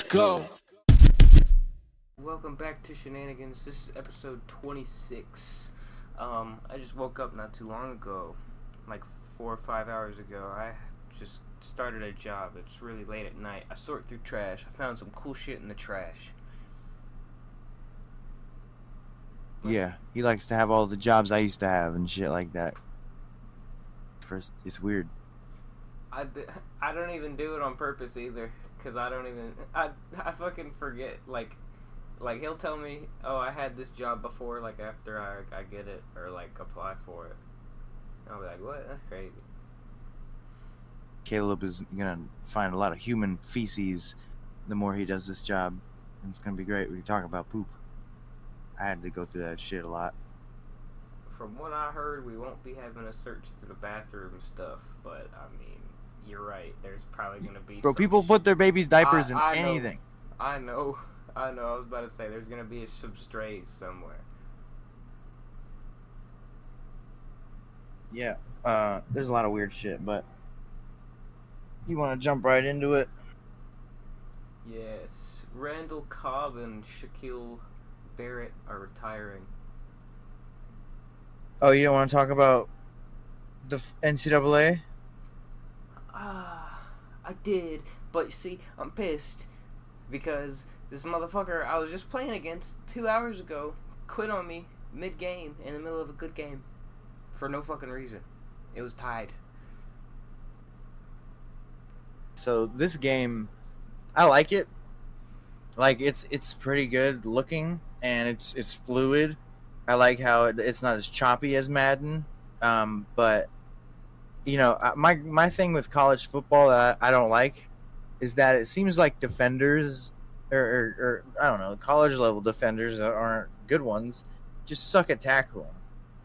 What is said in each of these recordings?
go. Welcome back to Shenanigans. This is episode 26. I just woke up not too long ago, like 4 or 5 hours ago. I just started a job. It's really late at night. I sort through trash. I found some cool shit in the trash. Yeah, he likes to have all the jobs I used to have and shit like that. First, it's weird. I don't even do it on purpose either, because I fucking forget, like he'll tell me, oh, I had this job before, like after I get it, or like apply for it. And I'll be like, what? That's crazy. Caleb is gonna find a lot of human feces the more he does this job, and it's gonna be great. We can talk about poop. I had to go through that shit a lot. From what I heard, we won't be having a search through the bathroom stuff, but I mean, you're right. There's probably gonna be. Bro, people put their babies' diapers in I anything. I know. I was about to say there's gonna be some strays somewhere. Yeah, there's a lot of weird shit, but you want to jump right into it? Yes, Randall Cobb and Shaquille Barrett are retiring. Oh, you don't want to talk about the NCAA? I did, but see, I'm pissed because this motherfucker I was just playing against 2 hours ago quit on me mid-game in the middle of a good game for no fucking reason. It was tied. So this game, I like it. Like it's pretty good looking and it's fluid. I like how it's not as choppy as Madden. But you know, my thing with college football that I don't like is that it seems like defenders or I don't know, college level defenders that aren't good ones just suck at tackling.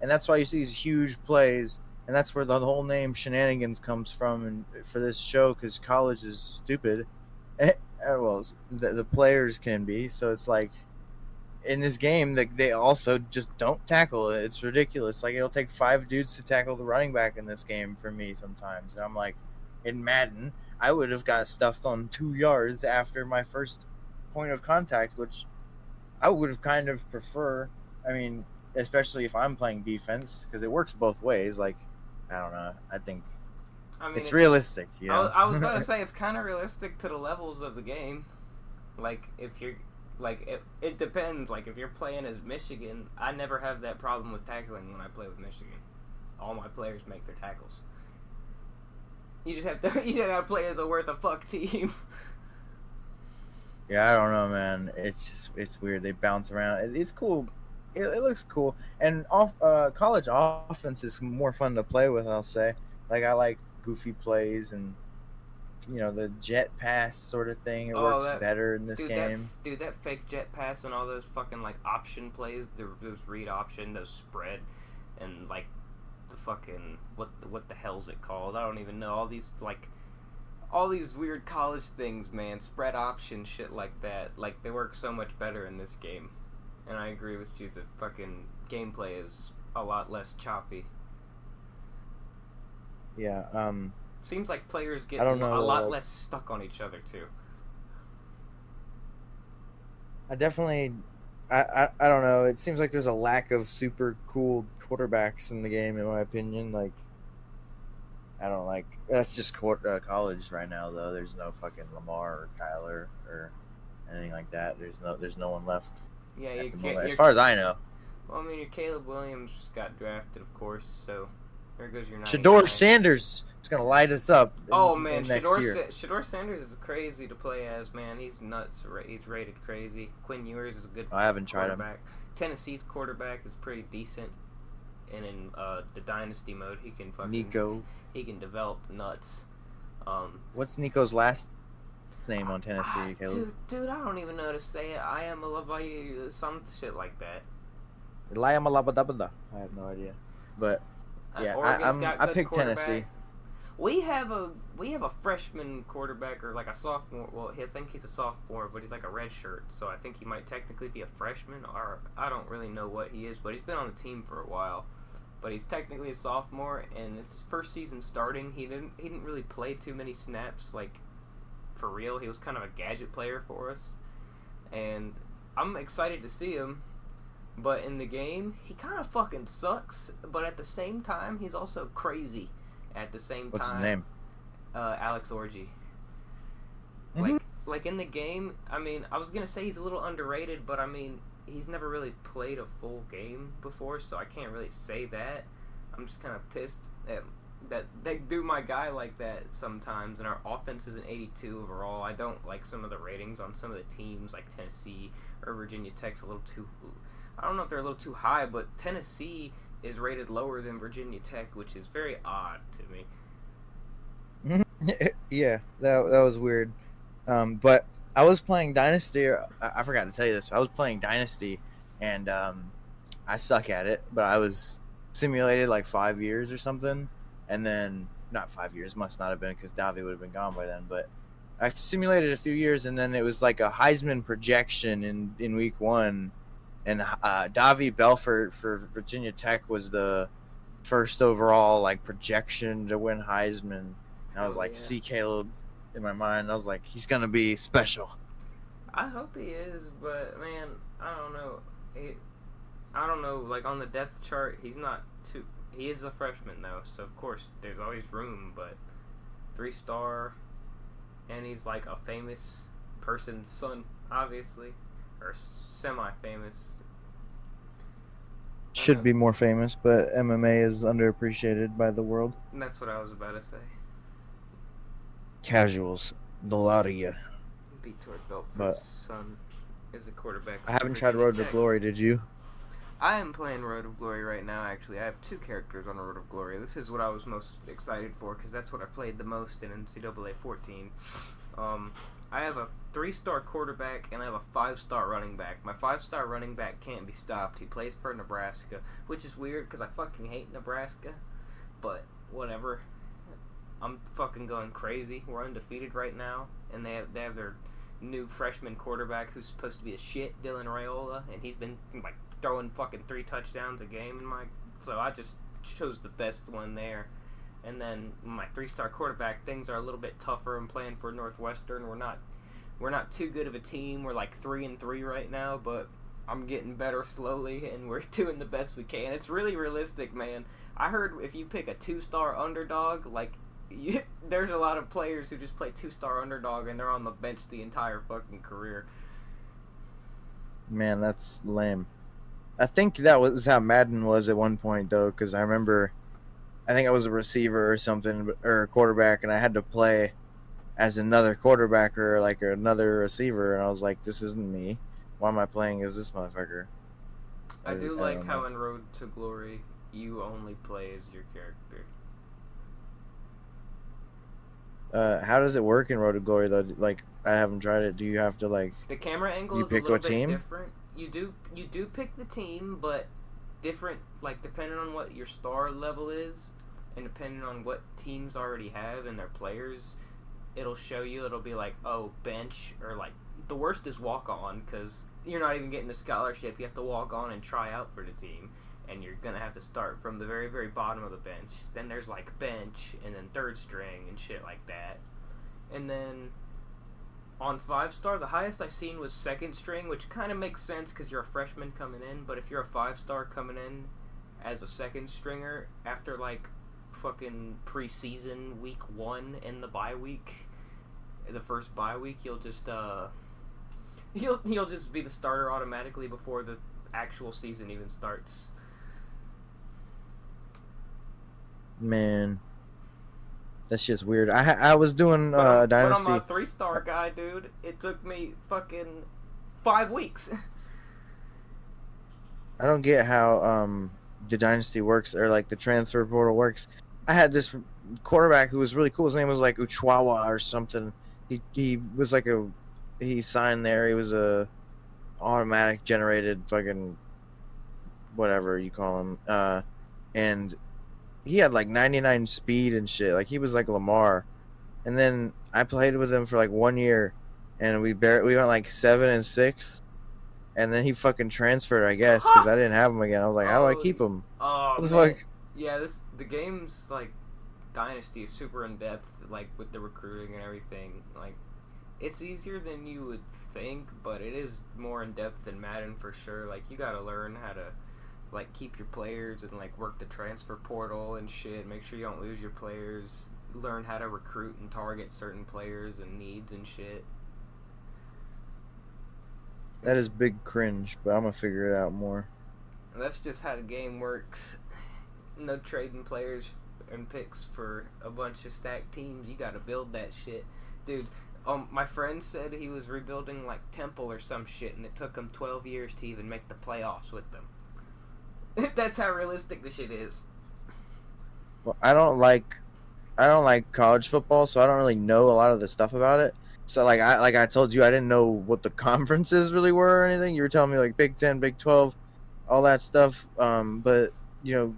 And that's why you see these huge plays, and that's where the whole name Shenanigans comes from and for this show, because college is stupid. Well, the players can be, so it's like in this game that they also just don't tackle. It's ridiculous. Like, it'll take 5 dudes to tackle the running back in this game for me sometimes. And I'm like, in Madden, I would have got stuffed on 2 yards after my first point of contact, which I would have kind of prefer. I mean, especially if I'm playing defense, because it works both ways. Like, I don't know. I think it's realistic. You know? I was about to say it's kind of realistic to the levels of the game. Like, if you're it depends. Like, if you're playing as Michigan, I never have that problem with tackling when I play with Michigan. All my players make their tackles. You just have to. You just gotta play as a worth a fuck team. Yeah, I don't know, man. It's weird. They bounce around. It's cool. It looks cool. And college offense is more fun to play with, I'll say. Like, I like goofy plays and, you know, the jet pass sort of thing. It works better in this game. That fake jet pass and all those fucking, like, option plays, those read option, those spread, and, like, the fucking, what the hell's it called? I don't even know. All these weird college things, man. Spread option, shit like that. Like, they work so much better in this game. And I agree with you, the fucking gameplay is a lot less choppy. Yeah, Seems like players get a lot less stuck on each other, too. I definitely... I don't know. It seems like there's a lack of super cool quarterbacks in the game, in my opinion. Like, I don't like... That's just college right now, though. There's no fucking Lamar or Kyler or anything like that. There's no one left. Yeah, as far as I know. Well, I mean, your Caleb Williams just got drafted, of course, so there goes your 99. Shedeur Sanders is going to light us up next year. Shedeur Sanders is crazy to play as, man. He's nuts. He's rated crazy. Quinn Ewers is a good I haven't tried him. Tennessee's quarterback is pretty decent. And in the dynasty mode, he can fucking... Nico. He can develop nuts. What's Nico's last name on Tennessee, Caleb? Dude, I don't even know how to say it. I am a Levi, some shit like that. I have no idea, but yeah, I picked Tennessee. We have a freshman quarterback, or like a sophomore. Well, I think he's a sophomore, but he's like a red shirt, so I think he might technically be a freshman, or I don't really know what he is, but he's been on the team for a while. But he's technically a sophomore, and it's his first season starting. He didn't really play too many snaps, like for real. He was kind of a gadget player for us, and I'm excited to see him. But in the game, he kind of fucking sucks. But at the same time, he's also crazy. At the same time, What's his name? Alex Orgy. Mm-hmm. Like in the game, I mean, I was gonna say he's a little underrated, but I mean, he's never really played a full game before, so I can't really say that. I'm just kind of pissed that they do my guy like that sometimes, and our offense is an 82 overall. I don't like some of the ratings on some of the teams, like Tennessee or Virginia Tech's a little too... I don't know if they're a little too high, but Tennessee is rated lower than Virginia Tech, which is very odd to me. Yeah, that was weird. But I was playing Dynasty. I forgot to tell you this. I was playing Dynasty, and I suck at it. But I was simulated like 5 years or something, and then not 5 years. Must not have been because Davi would have been gone by then. But I simulated a few years, and then it was like a Heisman projection in week 1, and Davi Belfort for Virginia Tech was the first overall like projection to win Heisman. And I was like, see Caleb in my mind. I was like, he's gonna be special. I hope he is, but man, I don't know. I don't know. Like on the depth chart, he's not too. He is a freshman though, so of course there's always room. But 3-star, and he's like a famous person's son, obviously, or semi-famous. Should be more famous, but MMA is underappreciated by the world. And that's what I was about to say. Casuals, the lot of you. Vitor Belfort's son is a quarterback. I haven't tried Road to Glory, did you? I am playing Road of Glory right now, actually. I have 2 characters on Road of Glory. This is what I was most excited for, because that's what I played the most in NCAA 14. I have a 3-star quarterback, and I have a 5-star running back. My 5-star running back can't be stopped. He plays for Nebraska, which is weird, because I fucking hate Nebraska. But, whatever. I'm fucking going crazy. We're undefeated right now, and they have their new freshman quarterback who's supposed to be a shit, Dylan Raiola, and he's been like throwing fucking 3 touchdowns a game in my. So I just chose the best one there. And then my 3-star quarterback, things are a little bit tougher. I'm playing for Northwestern. We're not too good of a team. We're like 3-3 right now, but I'm getting better slowly, and we're doing the best we can. It's really realistic, man. I heard if you pick a 2-star underdog, like. There's a lot of players who just play 2-star underdog and they're on the bench the entire fucking career. Man, that's lame. I think that was how Madden was at one point, though, because I remember, I think I was a receiver or something, or a quarterback, and I had to play as another quarterback or like another receiver, and I was like, this isn't me. Why am I playing as this motherfucker? I do like how in Road to Glory, you only play as your character. How does it work in Road to Glory though? Like, I haven't tried it. Do you have to like? The camera angle is a little bit different. You do pick the team, but different. Like depending on what your star level is, and depending on what teams already have and their players, it'll show you. It'll be like, oh, bench, or like the worst is walk on, because you're not even getting a scholarship. You have to walk on and try out for the team. And you're going to have to start from the very, very bottom of the bench. Then there's, like, bench, and then 3rd string, and shit like that. And then, on 5-star, the highest I've seen was 2nd string, which kind of makes sense because you're a freshman coming in. But if you're a 5-star coming in as a 2nd stringer, after, like, fucking preseason week 1 and the bye week, the first bye week, you'll just, you'll just be the starter automatically before the actual season even starts. Man, that's just weird. I was doing Dynasty. Dynasty. But I'm a 3-star guy, dude. It took me fucking 5 weeks. I don't get how the Dynasty works, or like the transfer portal works. I had this quarterback who was really cool. His name was like Uchiwawa or something. He was like he signed there. He was a automatic generated fucking whatever you call him. And he had like 99 speed and shit. Like he was like Lamar. And then I played with him for like 1 year, and we went like 7-6. And then he fucking transferred, I guess, because I didn't have him again. I was like, how do I keep him? Oh, what the fuck? Yeah, the game's like Dynasty is super in depth, like with the recruiting and everything. Like it's easier than you would think, but it is more in depth than Madden for sure. Like, you gotta learn how to like keep your players and like work the transfer portal and shit. Make sure you don't lose your players. Learn how to recruit and target certain players and needs and shit. That is big cringe, but I'm gonna figure it out more. And that's just how the game works. No trading players and picks for a bunch of stacked teams. You gotta build that shit, dude. My friend said he was rebuilding like Temple or some shit, and it took him 12 years to even make the playoffs with them. That's how realistic the shit is. Well, I don't like college football, so I don't really know a lot of the stuff about it. So like I told you, I didn't know what the conferences really were or anything. You were telling me like Big 10, Big 12, all that stuff. But you know,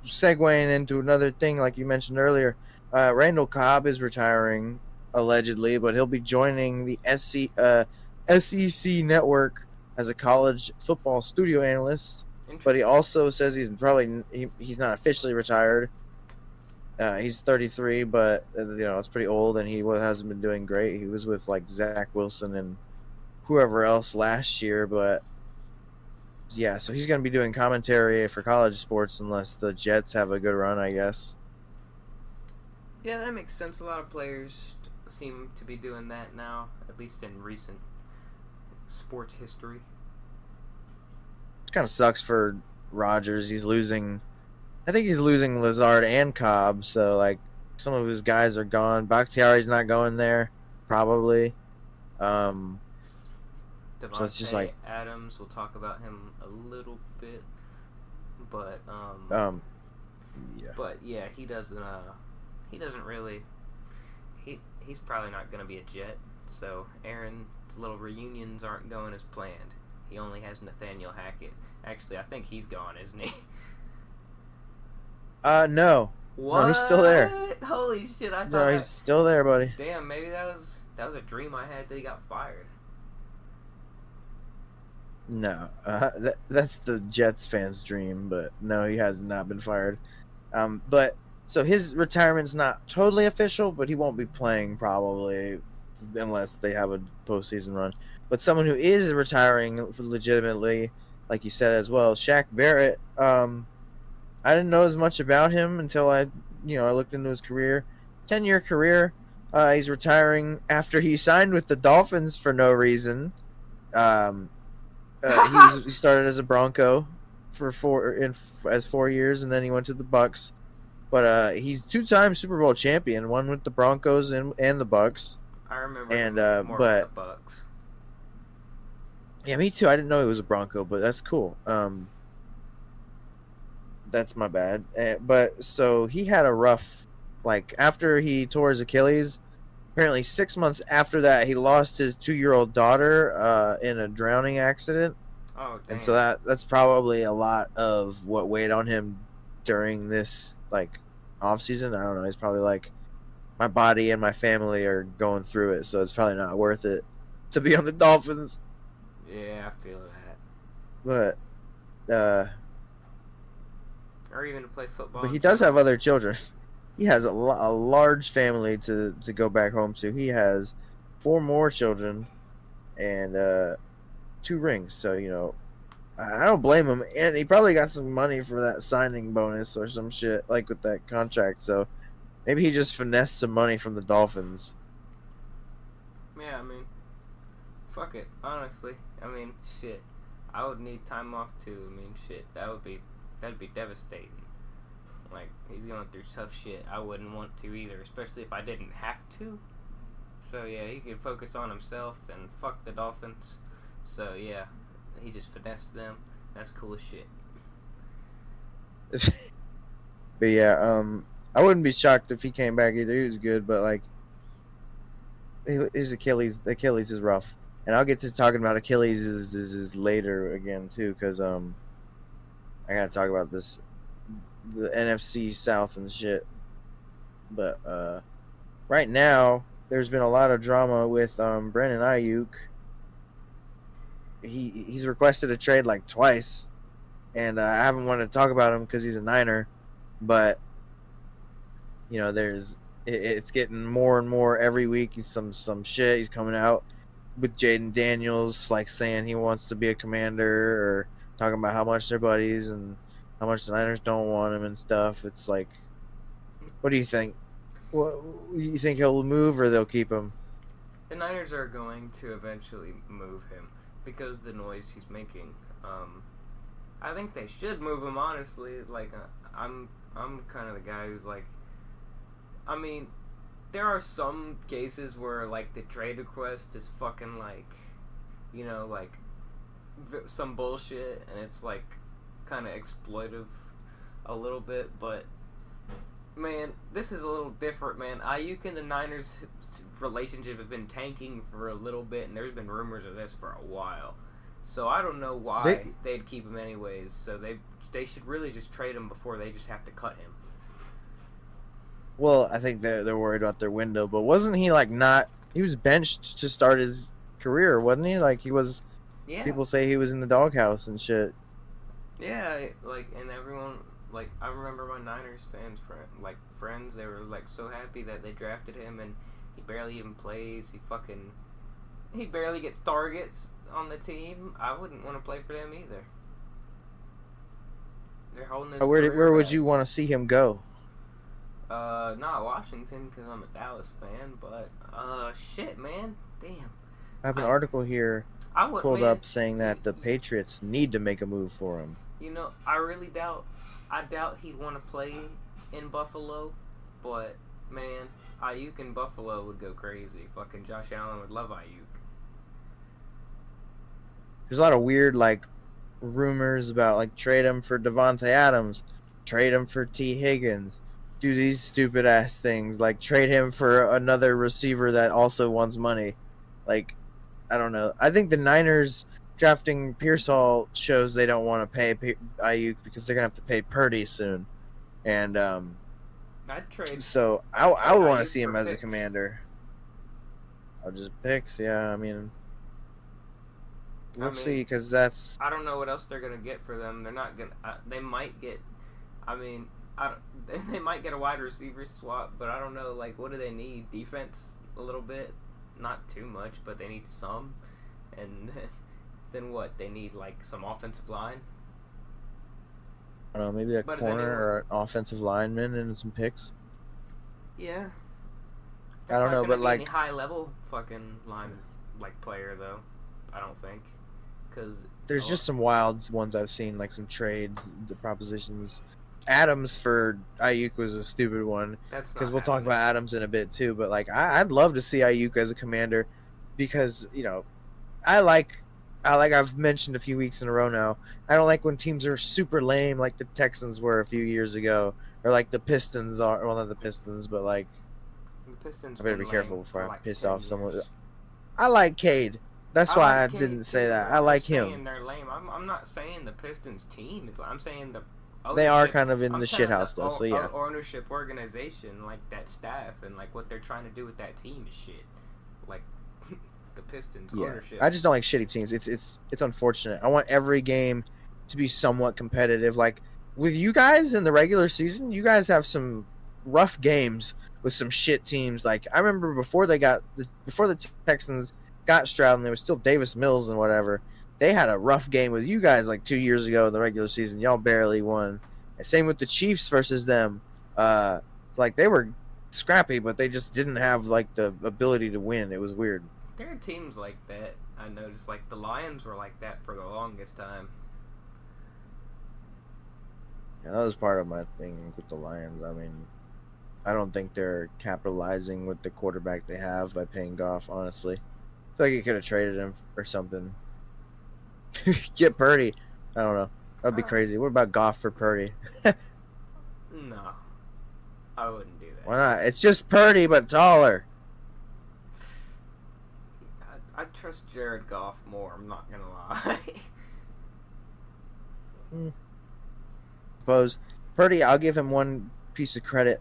segueing into another thing, like you mentioned earlier, Randall Cobb is retiring allegedly, but he'll be joining the SEC network as a college football studio analyst. But he also says he's not officially retired. He's 33, but it's pretty old, and he hasn't been doing great. He was with like Zach Wilson and whoever else last year, but yeah, so he's going to be doing commentary for college sports unless the Jets have a good run, I guess. Yeah, that makes sense. A lot of players seem to be doing that now, at least in recent sports history. It kind of sucks for Rodgers. I think he's losing Lazard and Cobb, so like some of his guys are gone. Bakhtiari's not going there, probably. Devontae So it's just like Adams. We'll talk about him a little bit, but yeah. But yeah, he doesn't really. He's probably not gonna be a Jet. So Aaron's little reunions aren't going as planned. He only has Nathaniel Hackett. Actually, I think he's gone, isn't he? No. What? No, he's still there. Holy shit! I thought. No, he's still there, buddy. Damn, maybe that was a dream I had that he got fired. No, that's the Jets fans' dream, but no, he has not been fired. But so his retirement's not totally official, but he won't be playing probably unless they have a postseason run. But someone who is retiring legitimately, like you said as well, Shaq Barrett. I didn't know as much about him until I looked into his career. 10-year career. He's retiring after he signed with the Dolphins for no reason. He started as a Bronco for 4 years, and then he went to the Bucks. But he's 2-time Super Bowl champion, one with the Broncos and the Bucks. I remember more but with the Bucks. Yeah, me too. I didn't know he was a Bronco, but that's cool. That's my bad. But so he had a rough, like after he tore his Achilles, apparently 6 months after that, he lost his 2-year-old daughter in a drowning accident. Oh, damn. And so that's probably a lot of what weighed on him during this like off season. I don't know. He's probably like, my body and my family are going through it, so it's probably not worth it to be on the Dolphins. Yeah, I feel that. But or even to play football. But he does have other children. He has a large family to go back home to. He has 4 more children and 2 rings. So, I don't blame him. And he probably got some money for that signing bonus or some shit, like with that contract. So maybe he just finessed some money from the Dolphins. Yeah, I mean, fuck it. Honestly, I mean, shit. I would need time off too. I mean, shit. That'd be devastating. Like, he's going through tough shit. I wouldn't want to either, especially if I didn't have to. So yeah, he could focus on himself and fuck the Dolphins. So yeah, he just finessed them. That's cool as shit. But yeah, I wouldn't be shocked if he came back either. He was good, but like his Achilles is rough. And I'll get to talking about Achilles is later again too, because I gotta talk about the NFC South and shit. But right now, there's been a lot of drama with Brandon Ayuk. He's requested a trade like twice, and I haven't wanted to talk about him because he's a Niner. But it's getting more and more every week. He's some shit. He's coming out with Jaden Daniels, like saying he wants to be a commander, or talking about how much they're buddies and how much the Niners don't want him and stuff. It's like, what do you think? What you think he'll move or they'll keep him? The Niners are going to eventually move him because of the noise he's making. I think they should move him. Honestly, like I'm kind of the guy who's like, I mean, there are some cases where like the trade request is fucking like, you know, like some bullshit, and it's like kind of exploitive a little bit, but man, this is a little different, man. Ayuk and the Niners' relationship have been tanking for a little bit, and there's been rumors of this for a while. So I don't know why they'd keep him anyways. So they should really just trade him before they just have to cut him. Well, I think they're worried about their window, but wasn't he like not? He was benched to start his career, wasn't he? Like he was. Yeah. People say he was in the doghouse and shit. Yeah, like, and everyone, like, I remember my Niners friends, they were like so happy that they drafted him, and he barely even plays. He barely gets targets on the team. I wouldn't want to play for them either. They're holding his Where would you want to see him go? Not Washington, because I'm a Dallas fan, but, shit, man. Damn. I have an article here pulled up saying that the Patriots need to make a move for him. You know, I doubt he'd want to play in Buffalo, but, man, Ayuk in Buffalo would go crazy. Fucking Josh Allen would love Ayuk. There's a lot of weird, like, rumors about, like, trade him for Devontae Adams, trade him for T. Higgins, do these stupid-ass things, like, trade him for another receiver that also wants money. Like, I don't know. I think the Niners drafting Pearsall shows they don't want to pay Ayuk because they're going to have to pay Purdy soon. And, I'd trade. So, I would want to see him as a commander. I'll just picks, yeah, I mean... We'll see, because that's... I don't know what else they're going to get for them. They're not going to... they might get... I mean, they might get a wide receiver swap, but I don't know, like, what do they need? Defense a little bit? Not too much, but they need some. And then what? They need, like, some offensive line? I don't know, maybe a corner or an offensive lineman and some picks? Yeah. I don't know, but, like... any high-level fucking line, like, player, though. I don't think. There's just some wild ones I've seen, like some trades, the propositions. Adams for Ayuk was a stupid one, because we'll talk about Adams in a bit too. But like, I'd love to see Ayuk as a commander, because you know, I've mentioned a few weeks in a row now. I don't like when teams are super lame, like the Texans were a few years ago, or like the Pistons are. Well, not the Pistons, but like the Pistons. I better be careful before I piss off someone. Years. I like Cade. That's why I didn't say that. I like him. They're lame. I'm not saying the Pistons team. I'm saying the they are kind of in the shithouse though. So yeah, ownership organization, like that staff and like what they're trying to do with that team is shit. Like the Pistons ownership. I just don't like shitty teams. It's unfortunate. I want every game to be somewhat competitive. Like with you guys in the regular season, you guys have some rough games with some shit teams. Like I remember before the Texans got Stroud and there was still Davis Mills and whatever, they had a rough game with you guys like 2 years ago in the regular season. Y'all barely won. And same with the Chiefs versus them. It's like they were scrappy, but they just didn't have like the ability to win. It was weird. There are teams like that. I noticed like the Lions were like that for the longest time. Yeah, that was part of my thing with the Lions. I mean, I don't think they're capitalizing with the quarterback they have by paying Goff, honestly. I feel like you could have traded him or something. Get Purdy. I don't know. That'd be crazy. What about Goff for Purdy? No. I wouldn't do that. Why not? It's just Purdy, but taller. I trust Jared Goff more, I'm not going to lie. Suppose. Purdy, I'll give him one piece of credit.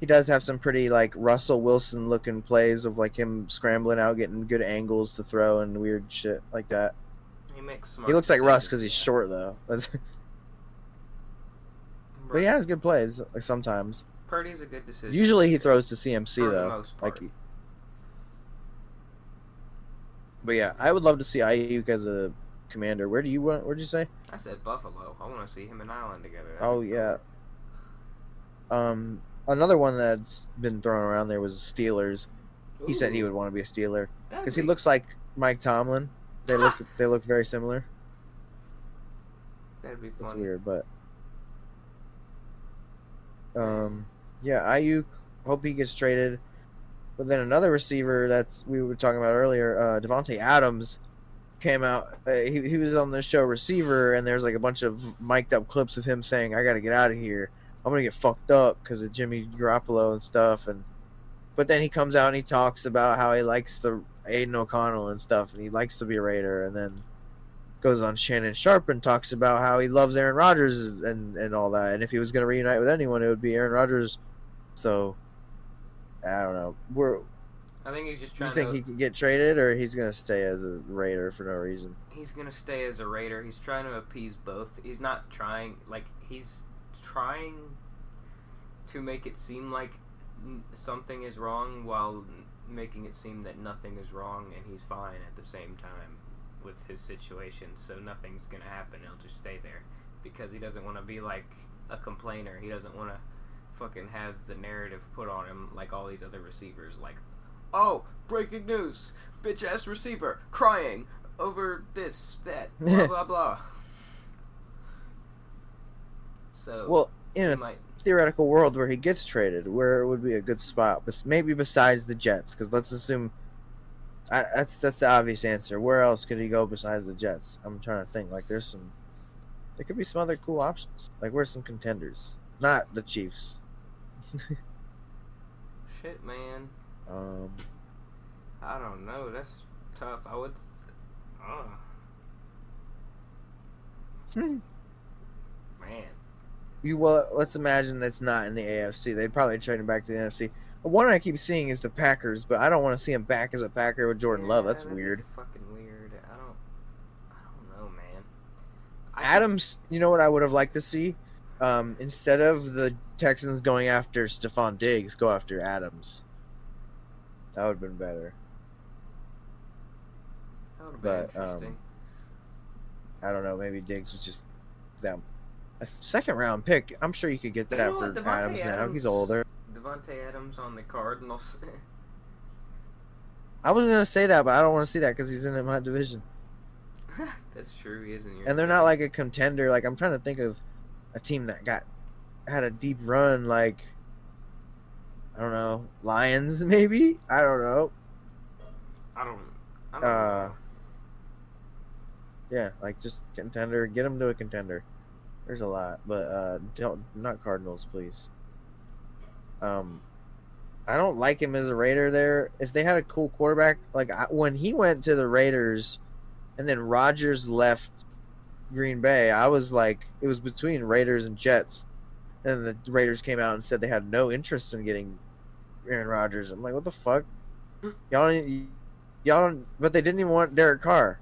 He does have some pretty, like, Russell Wilson-looking plays of, like, him scrambling out, getting good angles to throw and weird shit like that. He looks like Russ because he's short, though. But he has good plays, like, sometimes. Purdy's a good decision. Usually he throws to CMC for though. the most part. But yeah, I would love to see Ayuk as a commander. Where'd you say? I said Buffalo. I want to see him and Allen together. Oh yeah. Another one that's been thrown around there was Steelers. He said he would want to be a Steeler because he looks like Mike Tomlin. They look very similar. That'd be funny. It's weird, but yeah, Ayuk. Hope he gets traded. But then another receiver that's we were talking about earlier, Devontae Adams, came out. He was on the show Receiver, and there's like a bunch of mic'd up clips of him saying, "I got to get out of here. I'm gonna get fucked up because of Jimmy Garoppolo and stuff." But then he comes out and he talks about how he likes the Aiden O'Connell and stuff, and he likes to be a Raider, and then goes on Shannon Sharp and talks about how he loves Aaron Rodgers and all that. And if he was gonna reunite with anyone, it would be Aaron Rodgers. So I don't know. I think he's just trying. You think he can get traded, or he's gonna stay as a Raider for no reason? He's gonna stay as a Raider. He's trying to appease both. He's not trying. He's trying to make it seem like something is wrong while making it seem that nothing is wrong, and he's fine at the same time with his situation. So nothing's gonna happen. He'll just stay there because he doesn't want to be like a complainer. He doesn't want to fucking have the narrative put on him like all these other receivers. Like, oh, breaking news, bitch ass receiver crying over this, that, blah blah blah. So well, in a theoretical world where he gets traded, where would be a good spot? But maybe besides the Jets, because let's assume that's the obvious answer. Where else could he go besides the Jets? I'm trying to think. Like, there could be some other cool options. Like, where's some contenders? Not the Chiefs. Shit, man. I don't know. That's tough. I would. Man. Let's imagine that's not in the AFC. They'd probably trade him back to the NFC. One I keep seeing is the Packers, but I don't want to see him back as a Packer with Jordan Love. That's weird. Fucking weird. I don't know, man. Adams, you know what I would have liked to see? Instead of the Texans going after Stephon Diggs, go after Adams. That would have been better. That would have been interesting. I don't know. Maybe Diggs was just them. A second round pick. I'm sure you could get that for Adams now. He's older. Devontae Adams on the Cardinals. I was gonna say that, but I don't want to see that because he's in my division. That's true. He is in your. And they're not like a contender. Like, I'm trying to think of a team that had a deep run. Like, I don't know, Lions maybe. I don't know. I don't know. Yeah, like just contender. Get them to a contender. There's a lot, but not Cardinals, please. I don't like him as a Raider there. If they had a cool quarterback, like when he went to the Raiders and then Rodgers left Green Bay, I was like, it was between Raiders and Jets. And the Raiders came out and said they had no interest in getting Aaron Rodgers. I'm like, what the fuck? Y'all don't, but they didn't even want Derek Carr.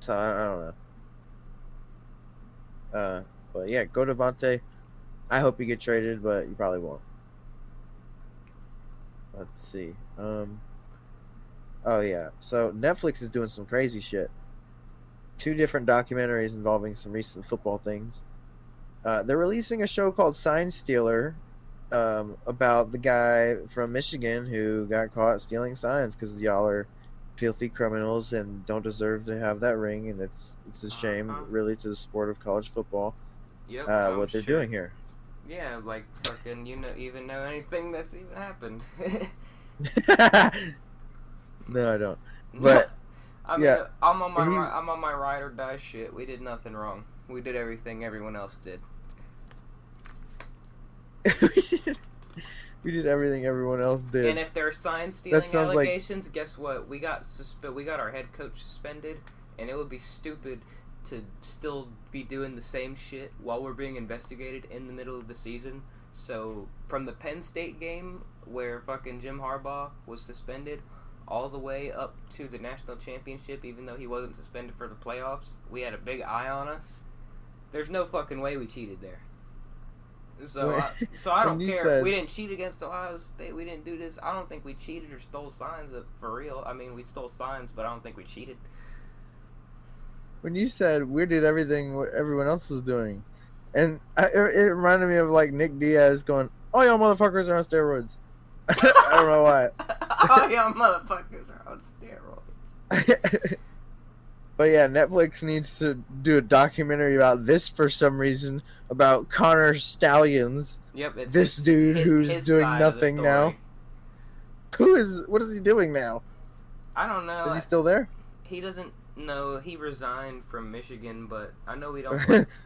So I don't know. But yeah, go Devontae. I hope you get traded, but you probably won't. Let's see. Oh yeah. So Netflix is doing some crazy shit. 2 different documentaries involving some recent football things. They're releasing a show called Sign Stealer, about the guy from Michigan who got caught stealing signs because y'all are filthy criminals and don't deserve to have that ring, and it's a shame, really, to the sport of college football. Yep, what they're doing here. Yeah, like fucking, even know anything that's even happened. No, I don't. But I mean, yeah, I'm on my ride or die shit. We did nothing wrong. We did everything everyone else did. We did everything everyone else did. And if there are sign stealing allegations, guess what? We got our head coach suspended, and it would be stupid to still be doing the same shit while we're being investigated in the middle of the season. So from the Penn State game where fucking Jim Harbaugh was suspended all the way up to the national championship, even though he wasn't suspended for the playoffs, we had a big eye on us. There's no fucking way we cheated there. So I when don't you care. said We didn't cheat against Ohio State. We didn't do this. I don't think we cheated or stole signs for real. I mean, we stole signs, but I don't think we cheated. when you said we did everything what everyone else was doing, and it reminded me of like Nick Diaz going, "Oh, y'all motherfuckers are on steroids." I don't know why. Oh yeah, motherfuckers are on steroids. But yeah, Netflix needs to do a documentary about this for some reason, about Connor Stallions. Yep, it's This dude who's his doing side of the nothing now. story. What is he doing now? I don't know. Is he still there? He doesn't know. He resigned from Michigan, but I know we don't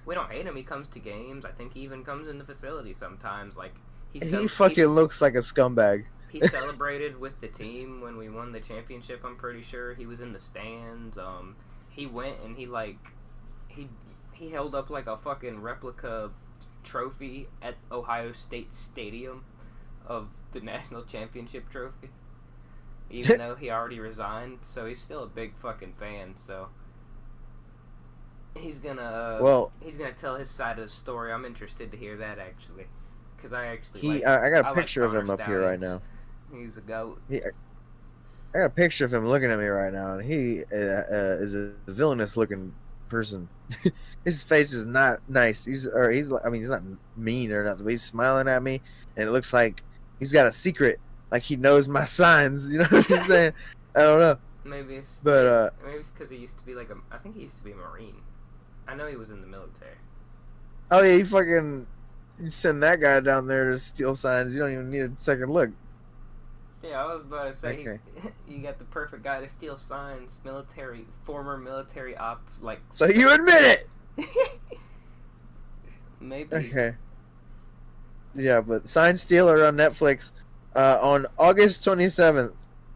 we don't hate him. He comes to games. I think he even comes in the facility sometimes. Like He fucking looks like a scumbag. He celebrated with the team when we won the championship. I'm pretty sure he was in the stands. He went and he held up like a fucking replica trophy at Ohio State Stadium of the national championship trophy. Even though he already resigned, so he's still a big fucking fan. So he's gonna tell his side of the story. I'm interested to hear that actually, because I got a picture of him up here right now. He's a goat. I got a picture of him looking at me right now, and he is a villainous looking person. His face is not nice. He's not mean or nothing, but he's smiling at me, and it looks like he's got a secret. Like he knows my signs. You know what I'm saying? I don't know. Maybe it's because he used to be I think he used to be a Marine. I know he was in the military. Oh yeah, you send that guy down there to steal signs. You don't even need a second look. Yeah, I was about to say, okay. You got the perfect guy to steal signs, former military op, like... So you admit it! Maybe. Okay. Yeah, but Sign Stealer on Netflix on August 27th.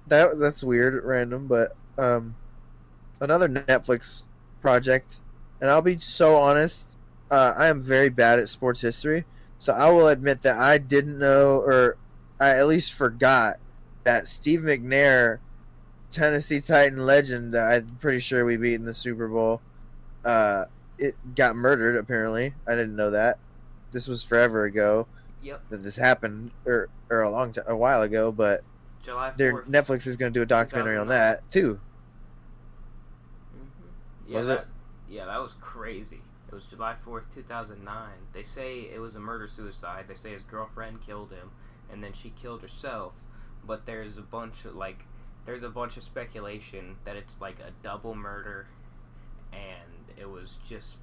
That's weird, random, but another Netflix project. And I'll be so honest, I am very bad at sports history, so I will admit that I didn't know, or I at least forgot, that Steve McNair, Tennessee Titan legend that I'm pretty sure we beat in the Super Bowl, it got murdered, apparently. I didn't know that. This was forever ago. Yep. That this happened, or a while ago, but July 4th, Netflix is going to do a documentary on that, too. Mm-hmm. Yeah, was it? Yeah, that was crazy. It was July 4th, 2009. They say it was a murder-suicide. They say his girlfriend killed him, and then she killed herself. But there's a bunch of speculation that it's like a double murder, and it was just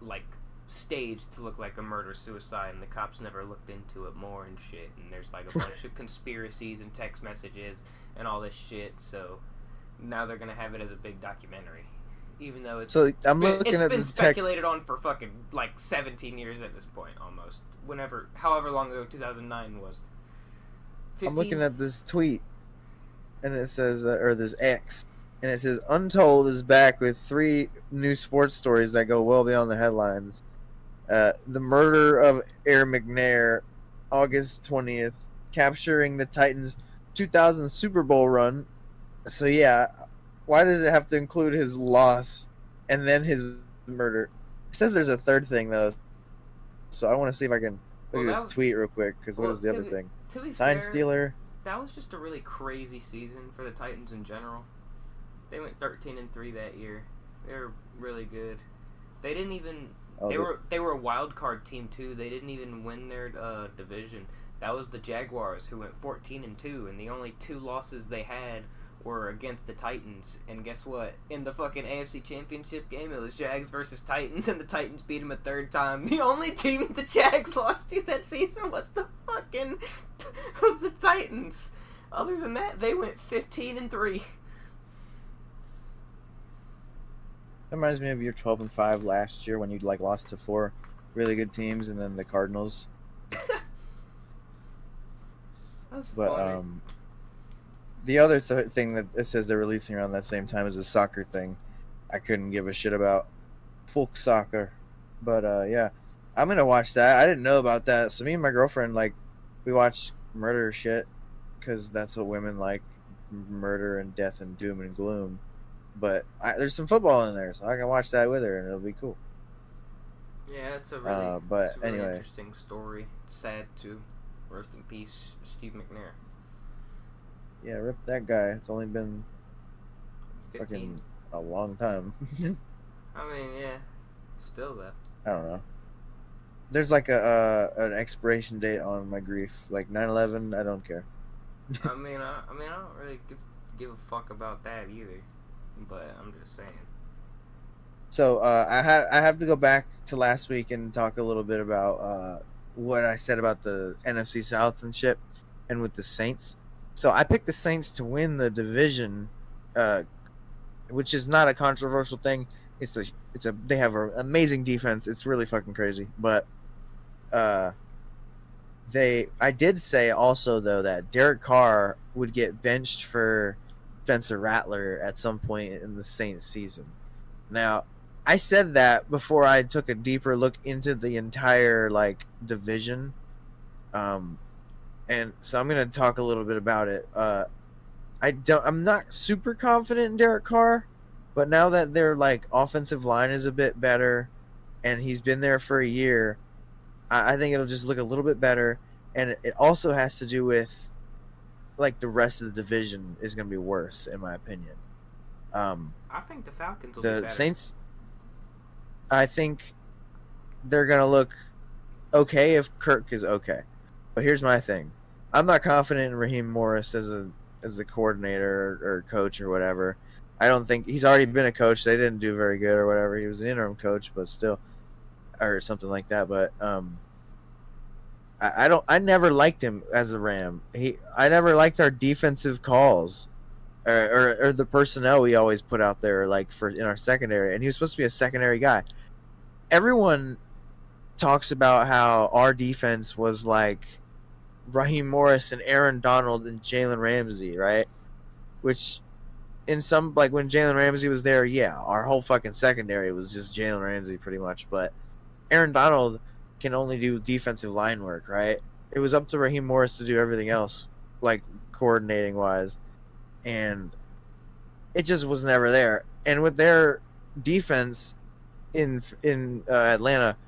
like staged to look like a murder-suicide, and the cops never looked into it more and shit. And there's like a bunch of conspiracies and text messages and all this shit. So now they're gonna have it as a big documentary. Even though it's been speculated on for fucking like 17 years at this point, almost. However long ago 2009 was. 15? I'm looking at this tweet, and it says, or this X, and it says, Untold is back with 3 new sports stories that go well beyond the headlines. The murder of Air McNair, August 20th, capturing the Titans' 2000 Super Bowl run. So yeah, why does it have to include his loss and then his murder? It says there's a third thing, though. So I want to see if I can look at this tweet real quick, because what is the other thing? Sign Stealer. That was just a really crazy season for the Titans in general. They went 13-3 that year. They were really good. They didn't even... They were a wild card team, too. They didn't even win their division. That was the Jaguars, who went 14-2, and the only 2 losses they had were against the Titans. And guess what? In the fucking AFC Championship game, it was Jags versus Titans, and the Titans beat them a third time. The only team the Jags lost to that season was the Titans. Other than that, they went 15-3. That reminds me of your 12-5 last year when you lost to 4 really good teams, and then the Cardinals. That's funny. The other thing that it says they're releasing around that same time is a soccer thing. I couldn't give a shit about folk soccer, but yeah, I'm gonna watch that. I didn't know about that, so me and my girlfriend we watch murder shit because that's what women like, murder and death and doom and gloom. But there's some football in there, so I can watch that with her, and it'll be cool. Yeah, it's a But really anyway, interesting story. It's sad too. Rest in peace, Steve McNair. yeah, rip that guy. It's only been 15. fucking a long time. I mean, yeah, still though. I don't know. There's like a an expiration date on my grief, like 9/11. I don't care. I don't really give a fuck about that either. But I'm just saying. So I have to go back to last week and talk a little bit about what I said about the NFC South and shit, and with the Saints. So I picked the Saints to win the division, which is not a controversial thing. It's a they have an amazing defense. It's really fucking crazy. But uh, I did say also though that Derek Carr would get benched for Spencer Rattler at some point in the Saints season. Now, I said that before I took a deeper look into the entire like division, and so I'm gonna talk a little bit about it. I'm not super confident in Derek Carr, but now that their like offensive line is a bit better, and he's been there for a year, I think it'll just look a little bit better, and it also has to do with like the rest of the division is gonna be worse in my opinion. I think the Falcons will be The better. Saints, I think they're gonna look okay if Kirk is okay. But here's my thing: I'm not confident in Raheem Morris as a coordinator or coach or whatever. I don't think he's already been a coach. They didn't do very good or whatever. He was an interim coach, but still, or something like that. But I don't. I never liked him as a Ram. I never liked our defensive calls. Or the personnel we always put out there, like for in our secondary, and he was supposed to be a secondary guy. Everyone talks about how our defense was like Raheem Morris and Aaron Donald and Jalen Ramsey, right? Which in some like when Jalen Ramsey was there, yeah, our whole fucking secondary was just Jalen Ramsey pretty much. But Aaron Donald can only do defensive line work, right? It was up to Raheem Morris to do everything else, like coordinating wise. And it just was never there. And with their defense in Atlanta,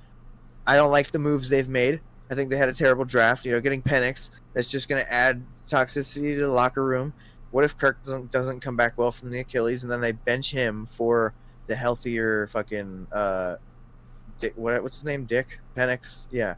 I don't like the moves they've made. I think they had a terrible draft. Getting Penix, that's just going to add toxicity to the locker room. What if Kirk doesn't come back well from the Achilles, and then they bench him for the healthier fucking what's his name? Dick Penix, yeah.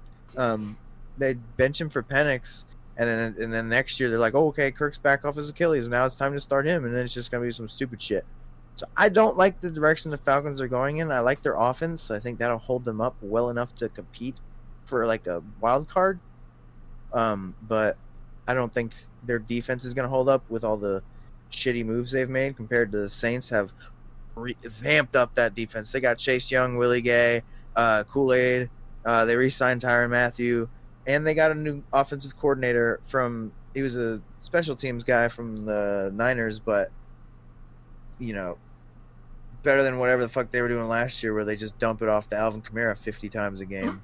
They bench him for Penix. And then next year they're like, oh, okay, Kirk's back off his Achilles. Now it's time to start him. And then it's just going to be some stupid shit. So I don't like the direction the Falcons are going in. I like their offense. So I think that'll hold them up well enough to compete for like a wild card. But I don't think their defense is going to hold up with all the shitty moves they've made compared to the Saints have vamped up that defense. They got Chase Young, Willie Gay, Kool-Aid. They re-signed Tyrann Mathieu. And they got a new offensive coordinator he was a special teams guy from the Niners, but, better than whatever the fuck they were doing last year where they just dump it off to Alvin Kamara 50 times a game.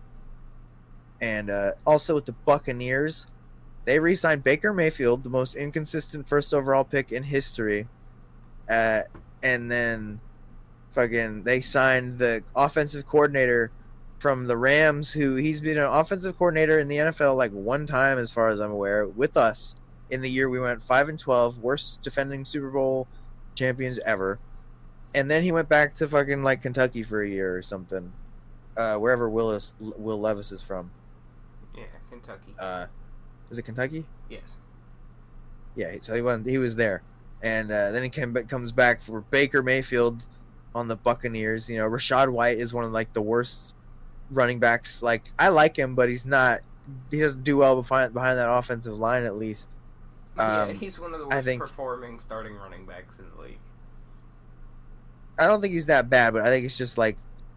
And also with the Buccaneers, they re-signed Baker Mayfield, the most inconsistent first overall pick in history. And then they signed the offensive coordinator from the Rams, who he's been an offensive coordinator in the NFL like one time, as far as I'm aware, with us in the year we went 5-12, worst defending Super Bowl champions ever. And then he went back to fucking like Kentucky for a year or something, wherever Will Levis is from. Yeah, Kentucky. Is it Kentucky? Yes. Yeah, so he was there, and then he comes back for Baker Mayfield on the Buccaneers. Rachaad White is one of like the worst running backs. Like, I like him, but he doesn't do well behind that offensive line, at least. Yeah, he's one of the worst performing starting running backs in the league. I don't think he's that bad, but I think it's just like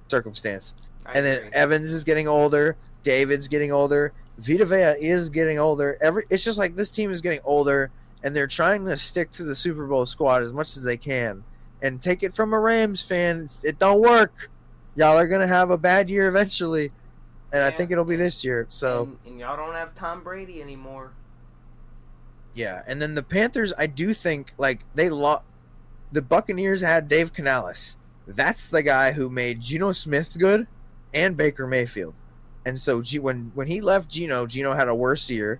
circumstance. I agree. Then Evans is getting older, David's getting older, Vita Vea is getting older. It's just like this team is getting older, and they're trying to stick to the Super Bowl squad as much as they can. And take it from a Rams fan, it don't work. Y'all are gonna have a bad year eventually, and I think it'll be this year. So and y'all don't have Tom Brady anymore. Yeah, and then the Panthers, I do think like the Buccaneers had Dave Canales. That's the guy who made Geno Smith good. and Baker Mayfield. And so when he left Geno had a worse year,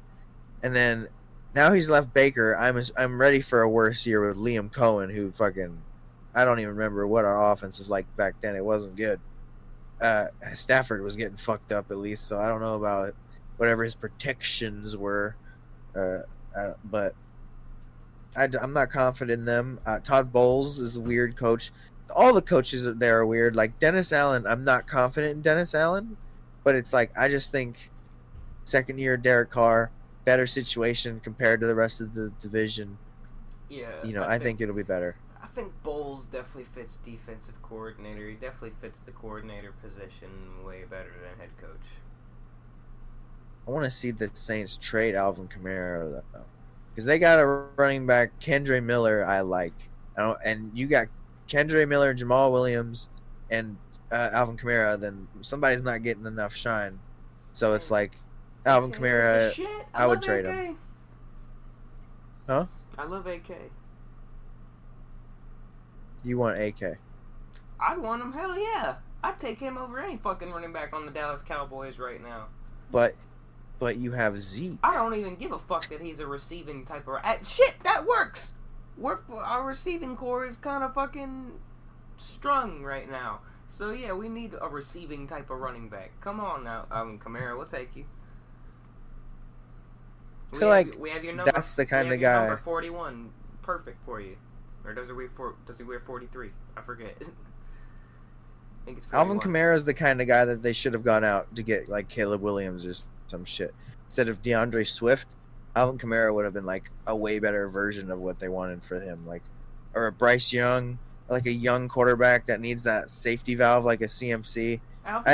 and then now he's left Baker. I'm ready for a worse year with Liam Cohen, who fucking I don't even remember what our offense was like back then. It wasn't good. Stafford was getting fucked up at least, so I don't know about whatever his protections were. Uh, but I'm not confident in them. Todd Bowles is a weird coach. All the coaches there are weird. Like Dennis Allen, I'm not confident in Dennis Allen, but it's like I just think second year Derek Carr, better situation compared to the rest of the division. Yeah, I think it'll be better. I think Bowles definitely fits defensive coordinator. He definitely fits the coordinator position way better than head coach. I want to see the Saints trade Alvin Kamara though, because they got a running back, Kendre Miller. I like, and you got Kendre Miller, Jamal Williams, and Alvin Kamara. Then somebody's not getting enough shine, so it's like Alvin Kamara. I would trade him. Huh? I love AK. You want AK? I'd want him. Hell yeah! I'd take him over any fucking running back on the Dallas Cowboys right now. But you have Zeke. I don't even give a fuck that he's a receiving type of... Shit, that works! Our receiving core is kind of fucking strung right now. So yeah, we need a receiving type of running back. Come on now, Kamara, we'll take you. I feel like we have your number. That's the kind of guy. Number 41, perfect for you. Or does he wear 43? I forget. I think it's 41. Alvin Kamara is the kind of guy that they should have gone out to get like Caleb Williams or some shit instead of DeAndre Swift. Alvin Kamara would have been like a way better version of what they wanted for him, like or a Bryce Young, like a young quarterback that needs that safety valve like a CMC.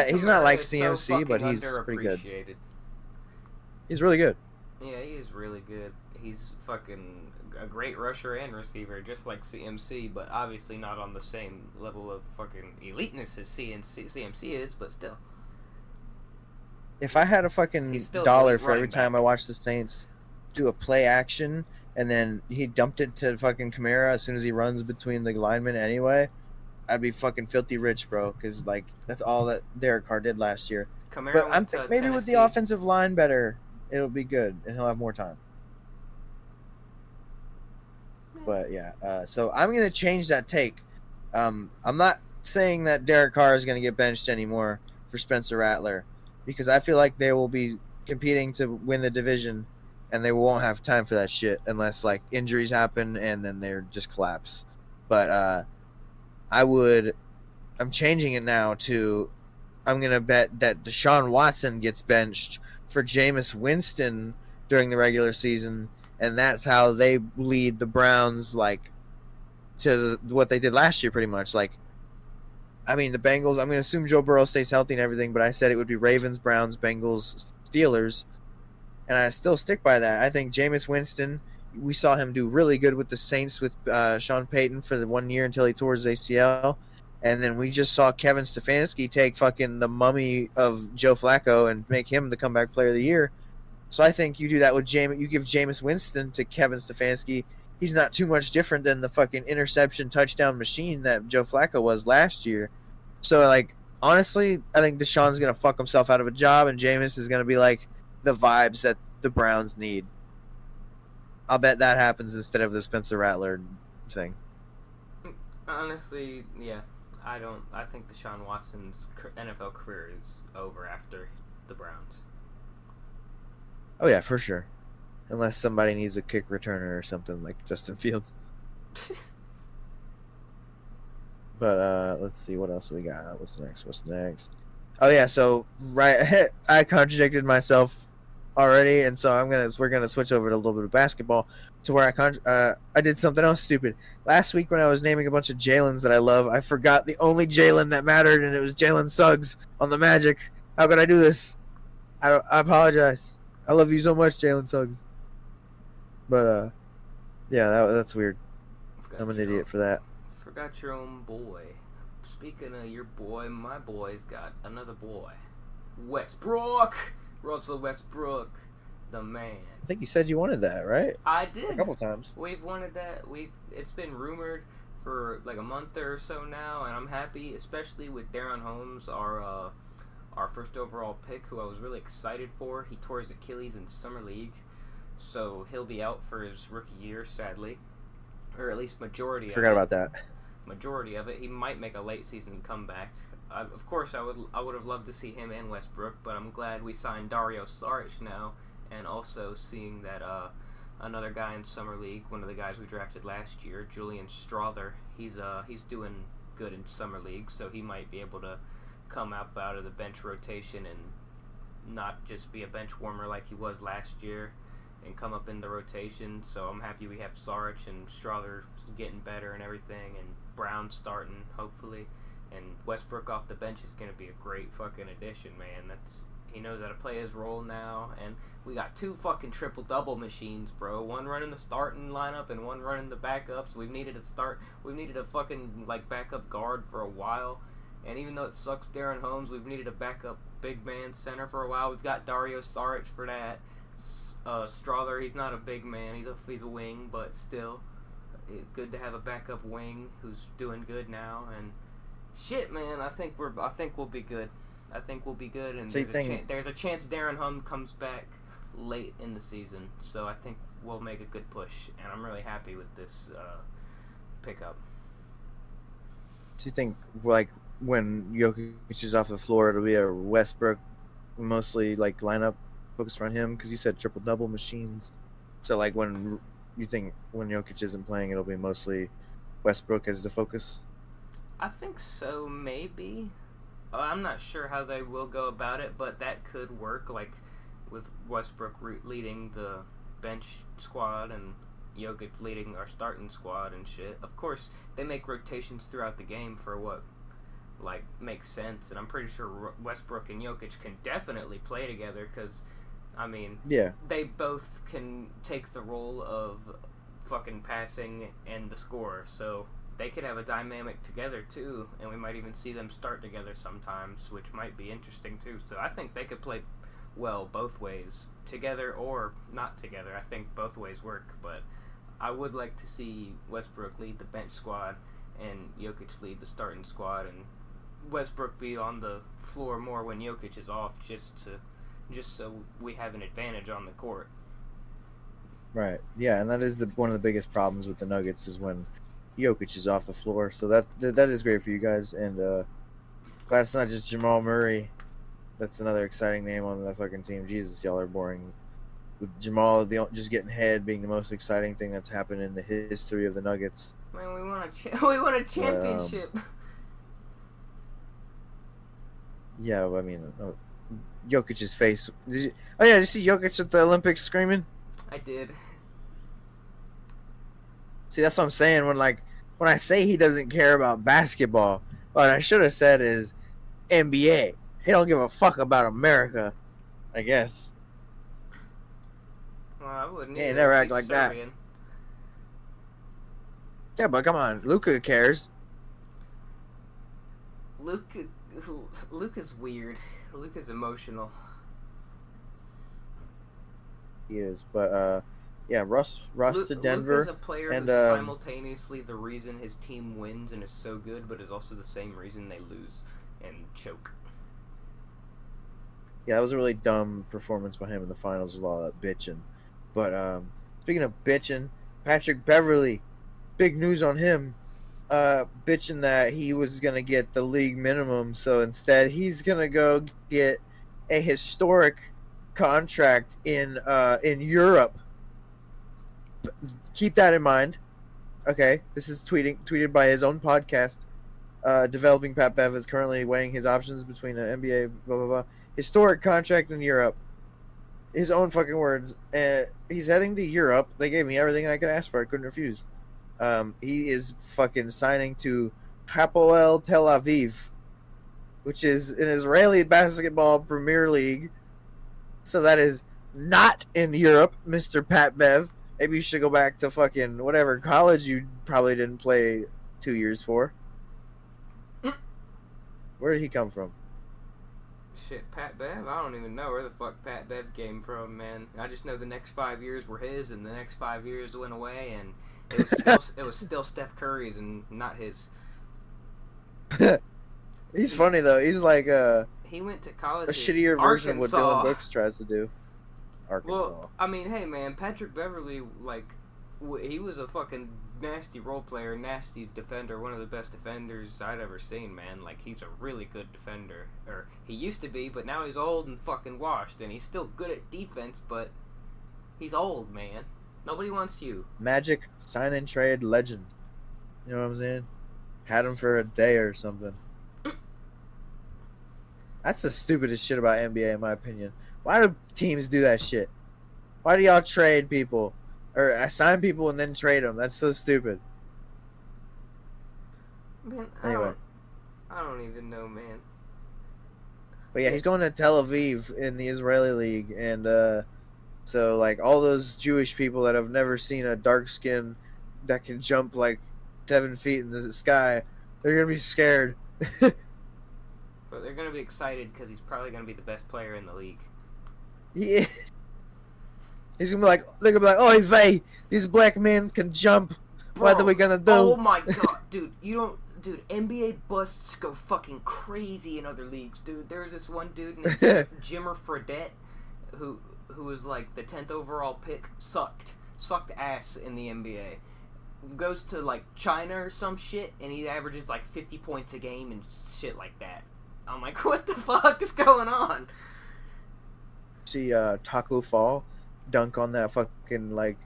He's not like CMC, so but he's pretty good. He's really good. Yeah, he is really good. He's fucking a great rusher and receiver, just like CMC, but obviously not on the same level of fucking eliteness as CMC is, but still. If I had a fucking dollar for every time I watch the Saints do a play action and then he dumped it to fucking Kamara as soon as he runs between the linemen anyway, I'd be fucking filthy rich, bro, because like that's all that Derek Carr did last year. But I'm thinking maybe with the offensive line better, it'll be good, and he'll have more time. But yeah, so I'm gonna change that take. I'm not saying that Derek Carr is gonna get benched anymore for Spencer Rattler, because I feel like they will be competing to win the division, and they won't have time for that shit unless like injuries happen and then they're just collapse. But I'm changing it now to I'm gonna bet that Deshaun Watson gets benched for Jameis Winston during the regular season, and that's how they lead the Browns like to what they did last year, pretty much. Like, I mean, the Bengals. I'm gonna assume Joe Burrow stays healthy and everything, but I said it would be Ravens, Browns, Bengals, Steelers, and I still stick by that. I think Jameis Winston. We saw him do really good with the Saints with Sean Payton for the 1 year until he tore his ACL. And then we just saw Kevin Stefanski take fucking the mummy of Joe Flacco and make him the comeback player of the year. So I think you do that with Jameis. You give Jameis Winston to Kevin Stefanski. He's not too much different than the fucking interception touchdown machine that Joe Flacco was last year. So, like, honestly, I think Deshaun's going to fuck himself out of a job, and Jameis is going to be like the vibes that the Browns need. I'll bet that happens instead of the Spencer Rattler thing. Honestly, yeah. I think Deshaun Watson's NFL career is over after the Browns. Oh yeah, for sure. Unless somebody needs a kick returner or something like Justin Fields. But let's see what else we got. What's next? Oh yeah, so right, I contradicted myself already, and so we're gonna switch over to a little bit of basketball to where I did something else stupid. Last week when I was naming a bunch of Jalen's that I love, I forgot the only Jalen that mattered, and it was Jalen Suggs on the Magic. How could I do this? I apologize. I love you so much, Jalen Suggs. But yeah, that's weird. I'm an idiot for that. Forgot your own boy. Speaking of your boy, my boy's got another boy. Westbrook! Russell Westbrook. The man. I think you said you wanted that, right? I did. A couple times. We've wanted that. It's been rumored for like a month or so now, and I'm happy, especially with Darren Holmes, our our first overall pick, who I was really excited for. He tore his Achilles in Summer League, so he'll be out for his rookie year, sadly. Or at least majority of it. Forgot about that. Majority of it. He might make a late season comeback. Of course, I would have loved to see him and Westbrook, but I'm glad we signed Dario Saric now, and also seeing that another guy in Summer League, one of the guys we drafted last year, Julian Strother, he's doing good in Summer League, so he might be able to come up out of the bench rotation and not just be a bench warmer like he was last year, and come up in the rotation. So I'm happy we have Saric and Strother getting better and everything, and Brown starting hopefully, and Westbrook off the bench is going to be a great fucking addition, man. He knows how to play his role now, and we got 2 fucking triple-double machines, bro. One running the starting lineup and one running the backups. We've needed a fucking like backup guard for a while, and even though it sucks Darren Holmes, we've needed a backup big man center for a while. We've got Dario Saric for that. Strother, he's not a big man, he's a wing, but still good to have a backup wing who's doing good now. And shit, man, I think we'll be good. I think we'll be good, and there's a chance Darren Hum comes back late in the season, so I think we'll make a good push, and I'm really happy with this pickup. Do you think, like, when Jokic is off the floor, it'll be a Westbrook mostly like lineup focused around him? Because you said triple-double machines, so like when you think when Jokic isn't playing, it'll be mostly Westbrook as the focus? I think so, maybe. I'm not sure how they will go about it, but that could work, like with Westbrook leading the bench squad and Jokic leading our starting squad and shit. Of course, they make rotations throughout the game for what like makes sense, and I'm pretty sure Westbrook and Jokic can definitely play together because, I mean, yeah, they both can take the role of fucking passing and the scorer, so they could have a dynamic together too, and we might even see them start together sometimes, which might be interesting too. So I think they could play well both ways, together or not together. I think both ways work, but I would like to see Westbrook lead the bench squad and Jokic lead the starting squad, and Westbrook be on the floor more when Jokic is off, just so we have an advantage on the court. Right. Yeah, and that is one of the biggest problems with the Nuggets is when Jokic is off the floor. So that is great for you guys, and glad it's not just Jamal Murray. That's another exciting name on the fucking team. Jesus, y'all are boring. With Jamal just getting head being the most exciting thing that's happened in the history of the Nuggets. Man, we won a championship. Yeah, I mean, Jokic's face. Did you see Jokic at the Olympics screaming? I did. See, that's what I'm saying. When I say he doesn't care about basketball, what I should have said is NBA. He don't give a fuck about America, I guess. Well, I wouldn't. Yeah, never act like Serbian. That. Yeah, but come on, Luka cares. Luka's weird. Luka's emotional. He is, but yeah, Russ to Denver. Luka's a player and who's simultaneously the reason his team wins and is so good, but is also the same reason they lose and choke. Yeah, that was a really dumb performance by him in the finals with all that bitching. But speaking of bitching, Patrick Beverley, big news on him. Bitching that he was gonna get the league minimum, so instead he's gonna go get a historic contract in Europe. Keep that in mind. Okay, this is tweeted by his own podcast. Developing Pat Bev is currently weighing his options between an NBA blah blah blah historic contract in Europe. His own fucking words. He's heading to Europe. They gave me everything I could ask for. I couldn't refuse. He is fucking signing to Hapoel Tel Aviv, which is an Israeli basketball Premier League. So that is not in Europe, Mr. Pat Bev. Maybe you should go back to fucking whatever college you probably didn't play 2 years for. Where did he come from? Shit, Pat Bev? I don't even know where the fuck Pat Bev came from, man. I just know the next 5 years were his, and the next 5 years went away, and it was still Steph Curry's and not his. He's funny though. He's like he went to college A at shittier version of what Arkansas. Dylan Brooks tries to do. Arkansas. Well, I mean, hey man, Patrick Beverly, like, he was a fucking nasty role player, nasty defender, one of the best defenders I'd ever seen, man. Like, he's a really good defender. Or, he used to be, but now he's old and fucking washed, and he's still good at defense, but he's old, man. Nobody wants you. Magic sign and trade legend. You know what I'm saying? Had him for a day or something. That's the stupidest shit about NBA, in my opinion. Why do teams do that shit? Why do y'all trade people? Or assign people and then trade them? That's so stupid. Man, Anyway. I don't even know, man. But yeah, he's going to Tel Aviv in the Israeli league. And so, like, all those Jewish people that have never seen a dark skin that can jump like 7 feet in the sky, they're going to be scared. But they're going to be excited because he's probably going to be the best player in the league. Yeah. He's gonna be like, they're gonna be like, oh, vey, these black men can jump. What are we gonna do? Oh my god, dude, NBA busts go fucking crazy in other leagues, dude. There's this one dude named Jimmer Fredette who was like the 10th overall pick, sucked ass in the NBA. Goes to like China or some shit, and he averages like 50 points a game and shit like that. I'm like, what the fuck is going on? See, Taco Fall dunk on that fucking like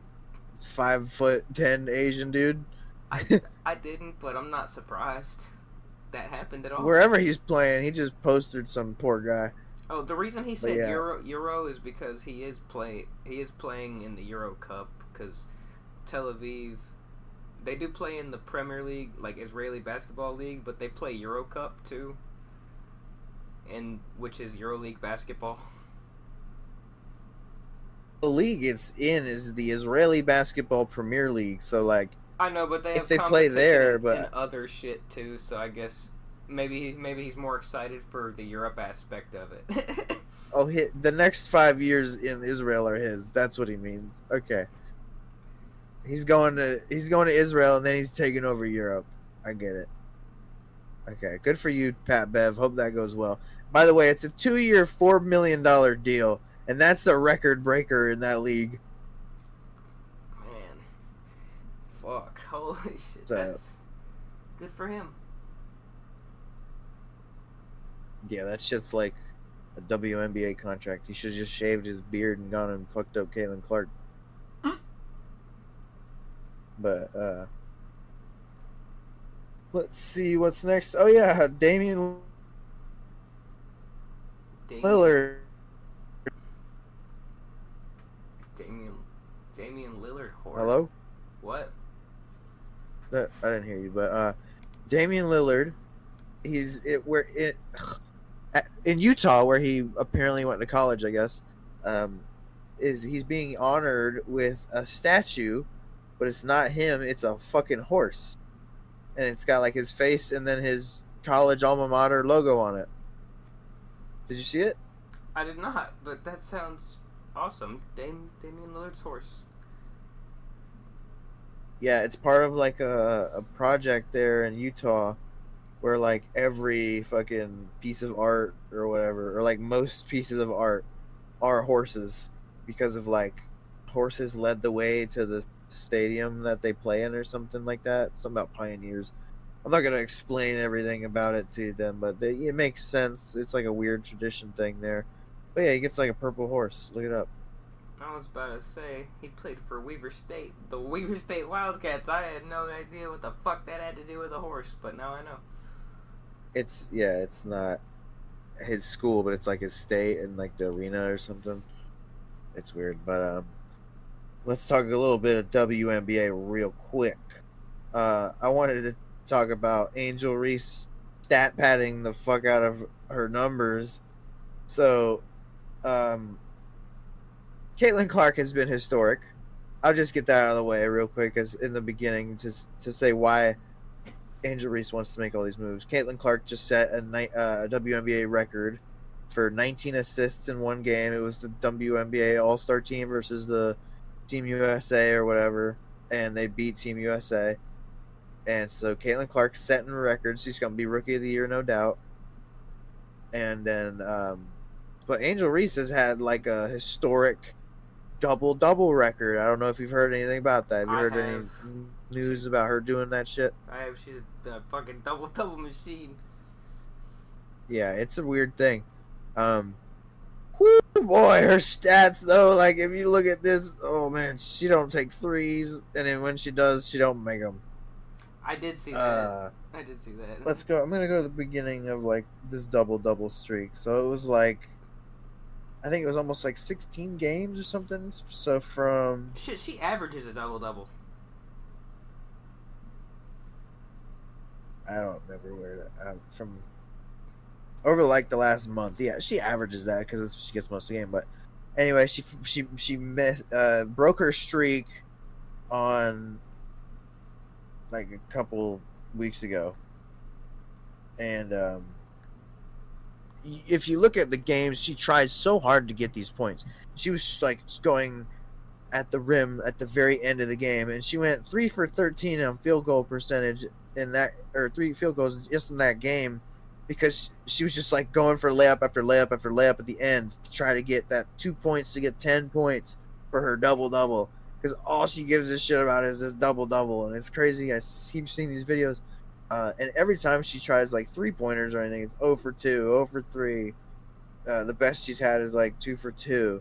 5'10" Asian dude. I didn't, but I'm not surprised that happened at all. Wherever he's playing, he just posted some poor guy. Oh, the reason he said yeah. Euro is because he is playing in the Euro Cup, because Tel Aviv, they do play in the Premier League, like Israeli basketball league, but they play Euro Cup too, and which is EuroLeague basketball. The league it's in is the Israeli Basketball Premier League, so like I know, but if they play there, but and other shit too. So I guess maybe he's more excited for the Europe aspect of it. oh, the next 5 years in Israel are his. That's what he means. Okay, he's going to Israel and then he's taking over Europe. I get it. Okay, good for you, Pat Bev. Hope that goes well. By the way, it's a 2-year, $4 million deal. And that's a record breaker in that league. Man. Fuck. Holy shit. So, that's good for him. Yeah, that shit's like a WNBA contract. He should have just shaved his beard and gone and fucked up Caitlin Clark. But, let's see what's next. Oh, yeah, Damian Lillard. Damian Lillard. Hello? What? I didn't hear you, but Damian Lillard, in Utah, where he apparently went to college, I guess, he's being honored with a statue, but it's not him, it's a fucking horse. And it's got like his face and then his college alma mater logo on it. Did you see it? I did not, but that sounds awesome. Damian Lillard's horse. Yeah, it's part of like a project there in Utah where like every fucking piece of art or whatever, or like most pieces of art are horses, because of like horses led the way to the stadium that they play in or something like that. Something about pioneers. I'm not going to explain everything about it to them, but it makes sense. It's like a weird tradition thing there. But yeah, he gets like a purple horse. Look it up. I was about to say, he played for Weaver State. The Weaver State Wildcats. I had no idea what the fuck that had to do with a horse, but now I know. It's not his school, but it's like his state and like the arena or something. It's weird, but let's talk a little bit of WNBA real quick. I wanted to talk about Angel Reese stat padding the fuck out of her numbers. So, Caitlin Clark has been historic. I'll just get that out of the way real quick as in the beginning just to say why Angel Reese wants to make all these moves. Caitlin Clark just set a WNBA record for 19 assists in one game. It was the WNBA All-Star team versus the Team USA or whatever, and they beat Team USA. And so Caitlin Clark's setting records. She's going to be Rookie of the Year, no doubt. And then, but Angel Reese has had like a historic double record. I don't know if you've heard anything about that. Have you I heard have. any news about her doing that shit? I have. She's a fucking double machine. Yeah, it's a weird thing. Whoo, boy, her stats though. Like if you look at this, oh man, she don't take threes, and then when she does, she don't make them. I did see that. I did see that. Let's go. I'm gonna go to the beginning of like this double streak. So it was like, I think it was almost like 16 games or something. So from Shit, she averages a double. I don't remember where from over like the last month. Yeah, she averages that because she gets most of the game. But anyway, she broke her streak on like a couple weeks ago, and if you look at the games, she tried so hard to get these points. She was like going at the rim at the very end of the game, and she went 3 for 13 on field goal percentage in that, or 3 field goals just in that game, because she was just like going for layup after layup after layup at the end to try to get that 2 points to get 10 points for her double. Because all she gives a shit about is this double, and it's crazy. I keep seeing these videos, and every time she tries like 3-pointers or anything, it's 0 for 2, 0 for 3. The best she's had is like 2 for 2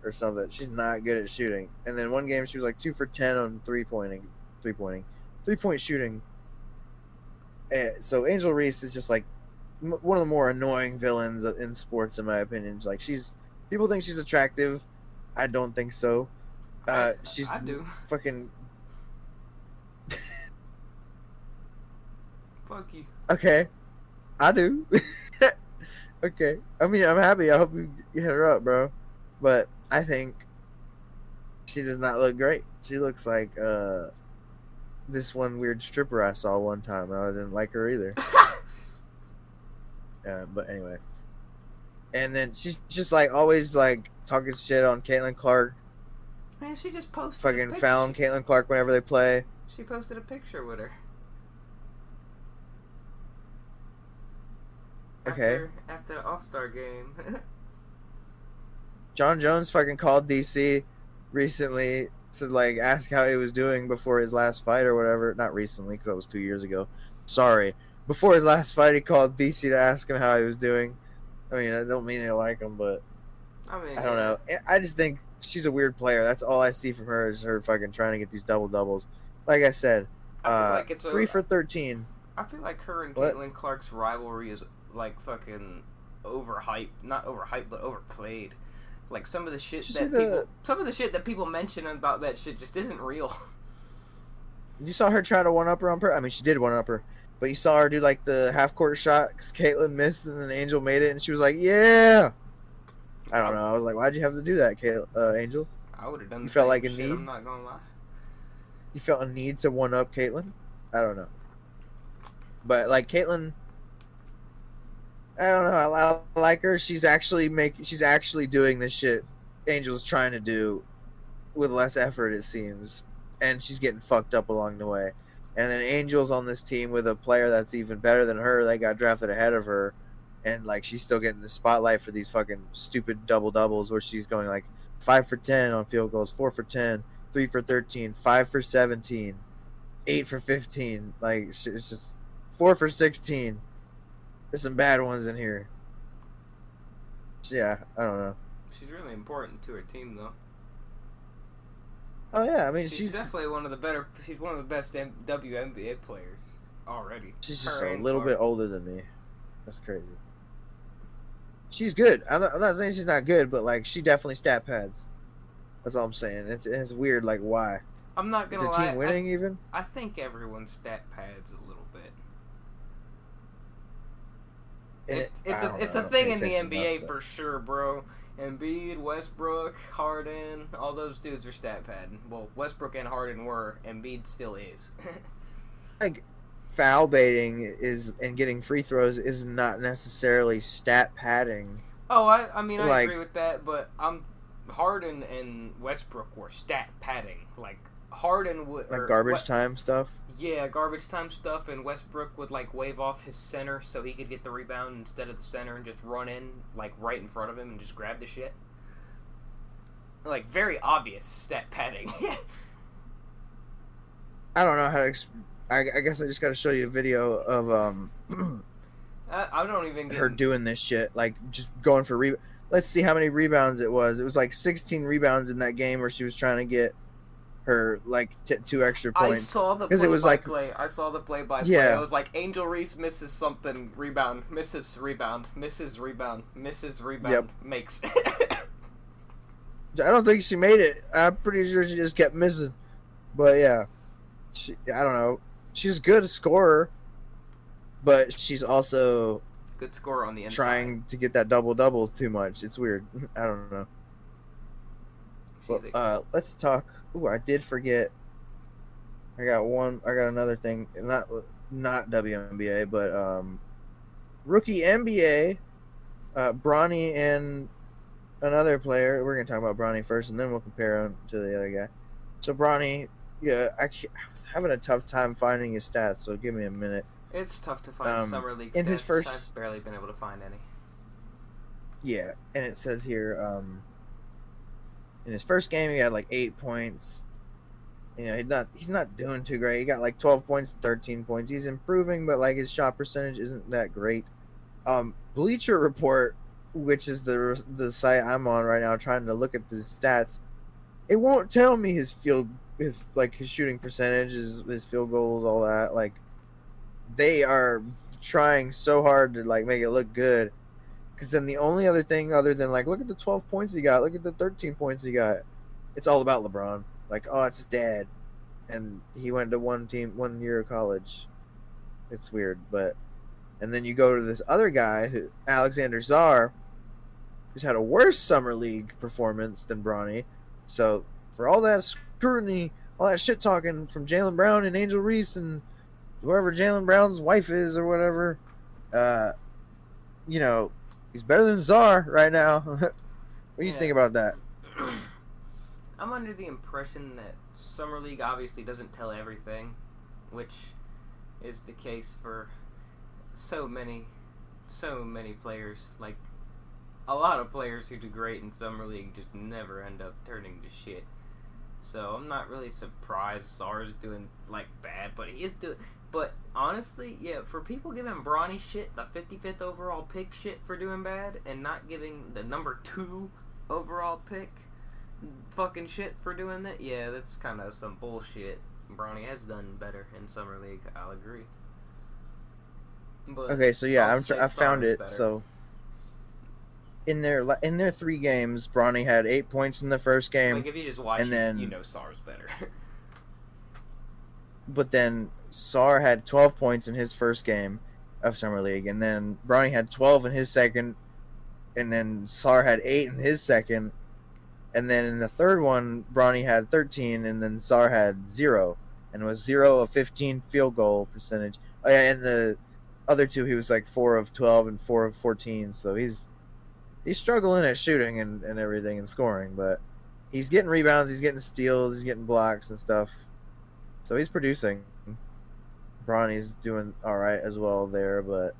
or something. She's not good at shooting. And then one game she was like 2 for 10 on 3-point shooting. So Angel Reese is just like one of the more annoying villains in sports, in my opinion. Like people think she's attractive. I don't think so. She's I do. fucking. Fuck you. Okay, I do. Okay, I mean, I'm happy. I hope you hit her up, bro. But I think she does not look great. She looks like this one weird stripper I saw one time, and I didn't like her either. But anyway, and then she's just like always like talking shit on Caitlin Clark. Man, she just posted. Fucking found Caitlin Clark whenever they play. She posted a picture with her. Okay. After the All-Star game. John Jones fucking called DC recently to like ask how he was doing before his last fight or whatever. Not recently, because that was 2 years ago. Sorry. Before his last fight, he called DC to ask him how he was doing. I mean, I don't mean to like him, but I don't know. I just think she's a weird player. That's all I see from her is her fucking trying to get these doubles. Like I said, I feel like it's 3 for 13. I feel like her and Caitlin Clark's rivalry is like fucking overhyped. Not overhyped, but overplayed. Like some of the shit that people mention about that shit just isn't real. You saw her try to one-up her on purpose. I mean, she did one-up her. But you saw her do like the half-court shot because Caitlin missed and then Angel made it, and she was like, "Yeah." I don't know. I was like, "Why'd you have to do that, Angel?" I would have done. You felt like a shit, need. I'm not gonna lie. You felt a need to one-up Caitlin. I don't know. But like Caitlin, I don't know. I like her. She's actually doing the shit Angel's trying to do with less effort, it seems, and she's getting fucked up along the way. And then Angel's on this team with a player that's even better than her. They got drafted ahead of her, and like she's still getting the spotlight for these fucking stupid doubles where she's going like 5 for 10 on field goals, 4 for 10, 3 for 13, 5 for 17, 8 for 15. Like it's just 4 for 16. There's some bad ones in here. Yeah, I don't know. She's really important to her team, though. Oh yeah, I mean she's definitely one of the better. She's one of the best WNBA players already. She's just a little bit older than me. That's crazy. She's good. I'm not saying she's not good, but like she definitely stat pads. That's all I'm saying. It's weird. Like why? I'm not gonna lie. Is the team winning even? I think everyone stat pads a little bit. It's a thing in the NBA for sure, bro. Embiid, Westbrook, Harden, all those dudes are stat padding. Well, Westbrook and Harden were. Embiid still is. Like foul baiting and getting free throws is not necessarily stat padding. Oh, I mean I agree with that, but Harden and Westbrook were stat padding. Like Harden would like garbage time stuff. Yeah, garbage time stuff, and Westbrook would like wave off his center so he could get the rebound instead of the center and just run in like right in front of him and just grab the shit. Like very obvious stat padding. I don't know how to. I guess I just got to show you a video of I don't even get her doing this shit, like just going for Let's see how many rebounds it was. It was like 16 rebounds in that game where she was trying to get her like 2 extra points. I saw the it was like play. I saw the play by play. Yeah. It was like Angel Reese misses something, rebound, misses rebound, misses rebound, misses rebound, Yep. makes. I don't think she made it. I'm pretty sure she just kept missing. But yeah, I don't know. She's a good scorer, but she's also Good score on the inside. trying to get that double too much. It's weird. I don't know. Well, let's talk. Ooh, I did forget. I got another thing. Not WNBA, but rookie NBA. Bronny and another player. We're gonna talk about Bronny first, and then we'll compare him to the other guy. So Bronny, yeah, I was having a tough time finding his stats. So give me a minute. It's tough to find summer league in stats. his first. I've barely been able to find any. Yeah, and it says here, in his first game, he had like 8 points. You know, he's not doing too great. He got like 12 points, 13 points. He's improving, but like his shot percentage isn't that great. Bleacher Report, which is the site I'm on right now, trying to look at his stats, it won't tell me his shooting percentage, his field goals, all that. Like, they are trying so hard to like make it look good. Because then the only other thing, other than like, look at the 12 points he got, look at the 13 points he got, it's all about LeBron. Like, oh, it's his dad, and he went to 1 year of college. It's weird, and then you go to this other guy, Alexander Czar, who's had a worse summer league performance than Bronny. So for all that scrutiny, all that shit talking from Jaylen Brown and Angel Reese and whoever Jaylen Brown's wife is or whatever, he's better than Czar right now. What do you think about that? I'm under the impression that Summer League obviously doesn't tell everything, which is the case for so many players. Like, a lot of players who do great in Summer League just never end up turning to shit. So I'm not really surprised Czar's doing, like, bad, but he is doing... But honestly, yeah, for people giving Bronny shit, the 55th overall pick shit for doing bad, and not giving the number 2 overall pick fucking shit for doing that, yeah, that's kind of some bullshit. Bronny has done better in Summer League, I'll agree. But okay, so yeah, I found it. Better. So in their 3 games, Bronny had 8 points in the first game. Like, if you just watch, you know Czar's better. But then Czar had 12 points in his first game of Summer League, and then Bronny had 12 in his second, and then Czar had 8 in his second, and then in the third one, Bronny had 13, and then Czar had 0, and it was 0 of 15 field goal percentage. Oh yeah, and the other 2, he was like 4 of 12 and 4 of 14, so he's struggling at shooting and everything and scoring, but he's getting rebounds, he's getting steals, he's getting blocks and stuff. So he's producing. Bronny's doing all right as well there, but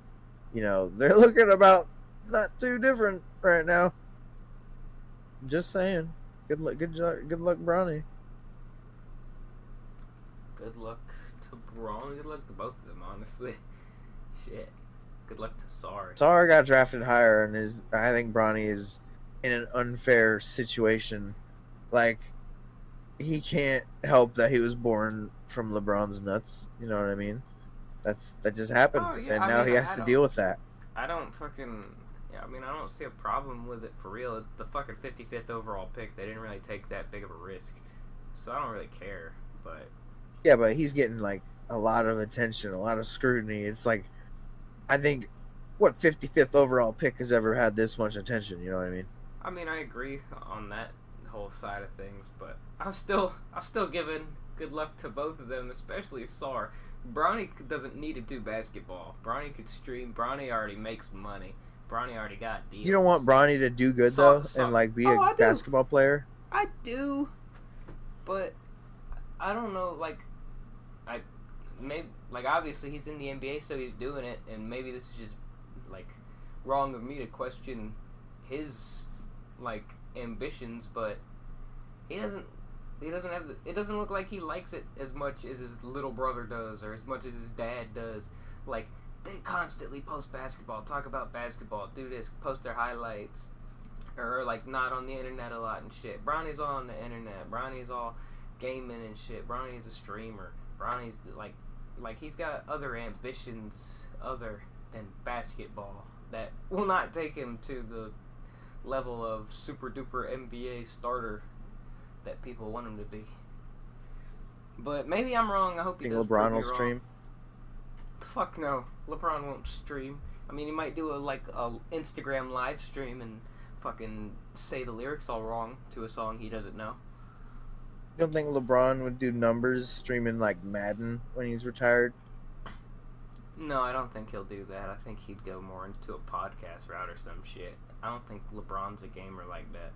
they're looking about not too different right now. Just saying. Good luck, Bronny. Good luck to Bronny. Good luck to both of them, honestly. Shit. Good luck to Czar. Czar got drafted higher, and I think Bronny is in an unfair situation. Like, he can't help that he was born from LeBron's nuts. You know what I mean? That just happened, and now he has to deal with that. I don't fucking... Yeah, I mean, I don't see a problem with it for real. The fucking 55th overall pick, they didn't really take that big of a risk. So I don't really care, but... Yeah, but he's getting, like, a lot of attention, a lot of scrutiny. It's like, I think, what 55th overall pick has ever had this much attention? You know what I mean? I mean, I agree on that whole side of things, but I'm still giving good luck to both of them, especially Czar. Bronny doesn't need to do basketball. Bronny could stream. Bronny already makes money. Bronny already got deals. You don't want Bronny to do good, though, and, like, be a basketball player? I do, but I don't know, like, maybe like obviously he's in the NBA, so he's doing it, and maybe this is just like wrong of me to question his like ambitions, but he doesn't. He doesn't have. It doesn't look like he likes it as much as his little brother does, or as much as his dad does. Like they constantly post basketball, talk about basketball, do this, post their highlights, or like not on the internet a lot and shit. Bronny's all on the internet. Bronny's all gaming and shit. Bronny's a streamer. Bronny's like he's got other ambitions other than basketball that will not take him to the level of super duper NBA starter that people want him to be. But maybe I'm wrong. I hope he Think does. LeBron will stream? Fuck no. LeBron won't stream. I mean, he might do a Instagram live stream and fucking say the lyrics all wrong to a song he doesn't know. You don't think LeBron would do numbers streaming like Madden when he's retired? No, I don't think he'll do that. I think he'd go more into a podcast route or some shit. I don't think LeBron's a gamer like that.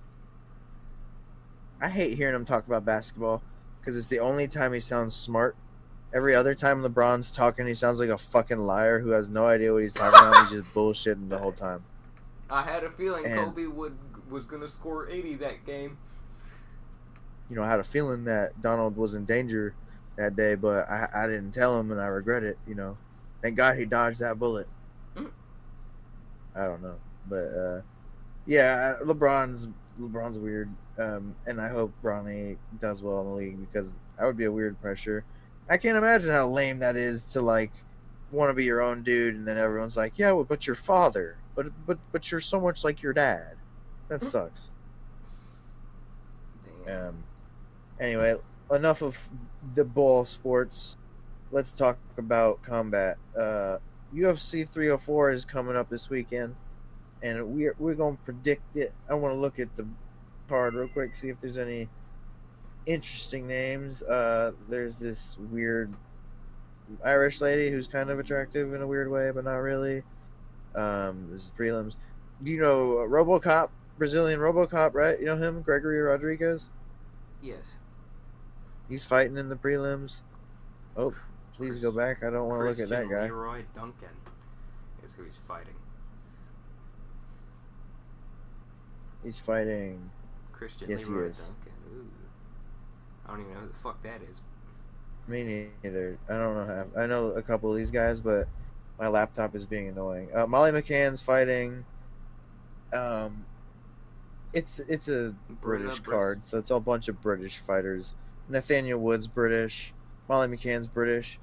I hate hearing him talk about basketball because it's the only time he sounds smart. Every other time LeBron's talking, he sounds like a fucking liar who has no idea what he's talking about. He's just bullshitting the whole time. I had a feeling Kobe was going to score 80 that game. You know, I had a feeling that Donald was in danger that day, but I didn't tell him, and I regret it, you know. Thank God he dodged that bullet. I don't know. But, yeah, LeBron's weird. And I hope Bronny does well in the league because that would be a weird pressure. I can't imagine how lame that is to like want to be your own dude, and then everyone's like, "Yeah, well, but your father, but you're so much like your dad." That sucks. Anyway, enough of the ball sports. Let's talk about combat. UFC 304 is coming up this weekend, and we're gonna predict it. I want to look at the card real quick, see if there's any interesting names. There's this weird Irish lady who's kind of attractive in a weird way, but not really. This is prelims. Do you know RoboCop, Brazilian RoboCop, right? You know him, Gregory Rodriguez? Yes. He's fighting in the prelims. Oh, please go back. I don't want to look at that guy. Leroy Duncan is who he's fighting. He's fighting Christian Yes, Leroy he is. Duncan. Ooh. I don't even know who the fuck that is. Me neither. I don't know. I know a couple of these guys, but my laptop is being annoying. Molly McCann's fighting. It's a British card, so it's all a bunch of British fighters. Nathaniel Wood's British. Molly McCann's British.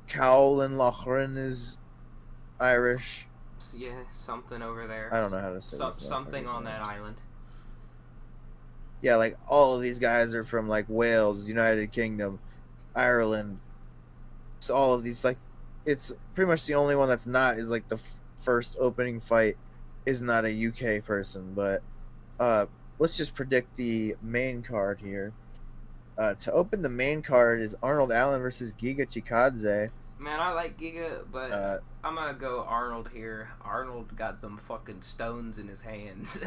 Cowlin Loughran is Irish. Yeah, something over there. I don't know how to say something on that island. Yeah, like all of these guys are from like Wales, United Kingdom, Ireland. So all of these, like, it's pretty much the only one that's not is like the first opening fight is not a UK person. But let's just predict the main card here. To open the main card is Arnold Allen versus Giga Chikadze. Man, I like Giga, but I'm gonna go Arnold here. Arnold got them fucking stones in his hands.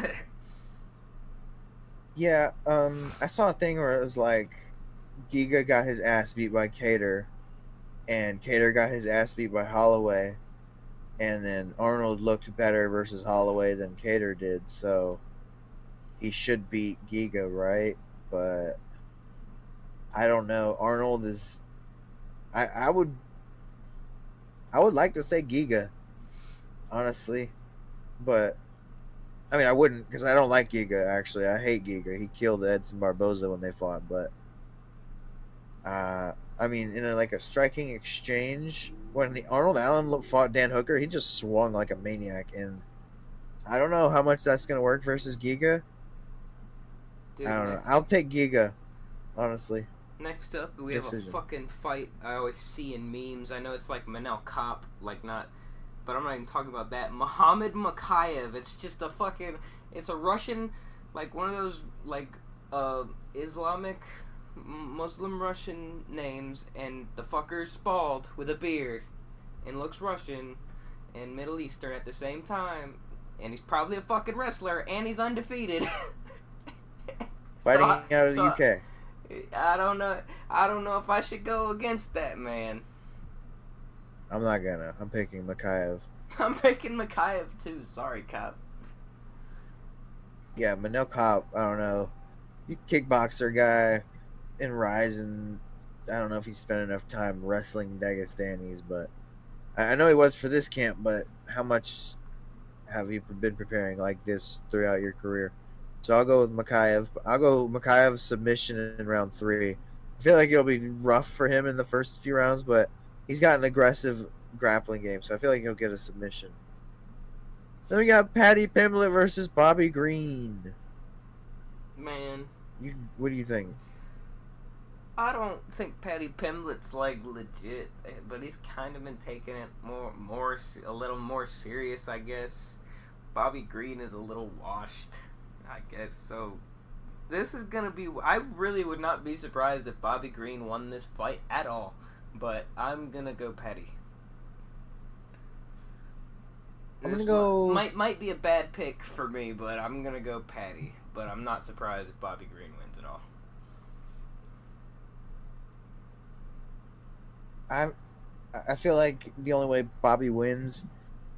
Yeah, I saw a thing where it was like Giga got his ass beat by Cater, and Cater got his ass beat by Holloway, and then Arnold looked better versus Holloway than Cater did, so he should beat Giga, right? But I don't know. Arnold is... I would like to say Giga, honestly, but I mean I wouldn't because I don't like Giga. Actually, I hate Giga. He killed Edson Barboza when they fought, but I mean in a striking exchange when Arnold Allen fought Dan Hooker, he just swung like a maniac, and I don't know how much that's gonna work versus Giga. Dude, I don't know. I'll take Giga, honestly. Next up, we have a fucking fight I always see in memes. I know it's like Manel Kopp, like not, but I'm not even talking about that. Muhammad Makayev. It's just a fucking, it's a Russian, like one of those like Islamic, Muslim Russian names, and the fucker's bald with a beard, and looks Russian and Middle Eastern at the same time, and he's probably a fucking wrestler, and he's undefeated. Fighting out of the UK. I don't know if I should go against that man. I'm not gonna. I'm picking Mikhaev. I'm picking Mikhaev too. Sorry, Cap. Yeah, Manel Cop. I don't know. You kickboxer guy in Rise, and I don't know if he spent enough time wrestling Dagestanis, but I know he was for this camp. But how much have you been preparing like this throughout your career? So I'll go with Mikhaev. I'll go Mikhaev submission in round 3. I feel like it'll be rough for him in the first few rounds, but he's got an aggressive grappling game, so I feel like he'll get a submission. Then we got Patty Pimblett versus Bobby Green. Man, What do you think? I don't think Patty Pimblett's like legit, but he's kind of been taking it a little more serious, I guess. Bobby Green is a little washed, I guess. So this is gonna be. I really would not be surprised if Bobby Green won this fight at all, but I'm gonna go Patty. I'm gonna go. Might be a bad pick for me, but I'm gonna go Patty. But I'm not surprised if Bobby Green wins at all. I feel like the only way Bobby wins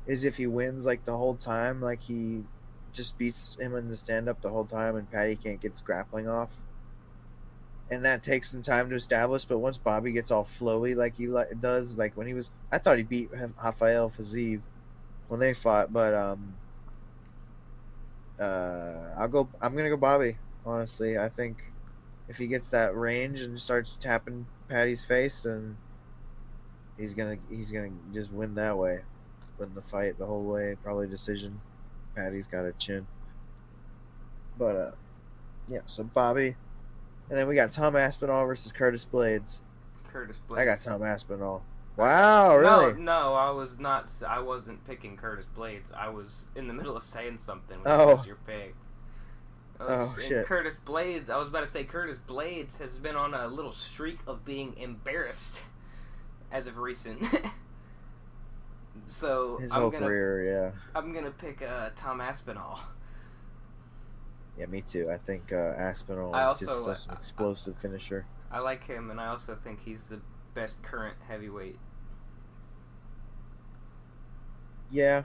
is if he wins like the whole time, like he just beats him in the stand up the whole time, and Patty can't get his grappling off, and that takes some time to establish. But once Bobby gets all flowy like he does, like when he was, I thought he beat Rafael Fiziev when they fought, but I'm gonna go Bobby. Honestly, I think if he gets that range and starts tapping Patty's face, then he's gonna just win that way, win the fight the whole way, probably decision. Patty's got a chin, but yeah. So Bobby, and then we got Tom Aspinall versus Curtis Blades. Curtis Blades. I got Tom Aspinall. Wow, really? No, I was not. I wasn't picking Curtis Blades. I was in the middle of saying something when Oh. was your pick. Shit. Curtis Blades. I was about to say Curtis Blades has been on a little streak of being embarrassed as of recent. So His whole career, yeah. I'm gonna pick Tom Aspinall. Yeah, me too. I think Aspinall is just such an explosive finisher. I like him, and I also think he's the best current heavyweight. Yeah,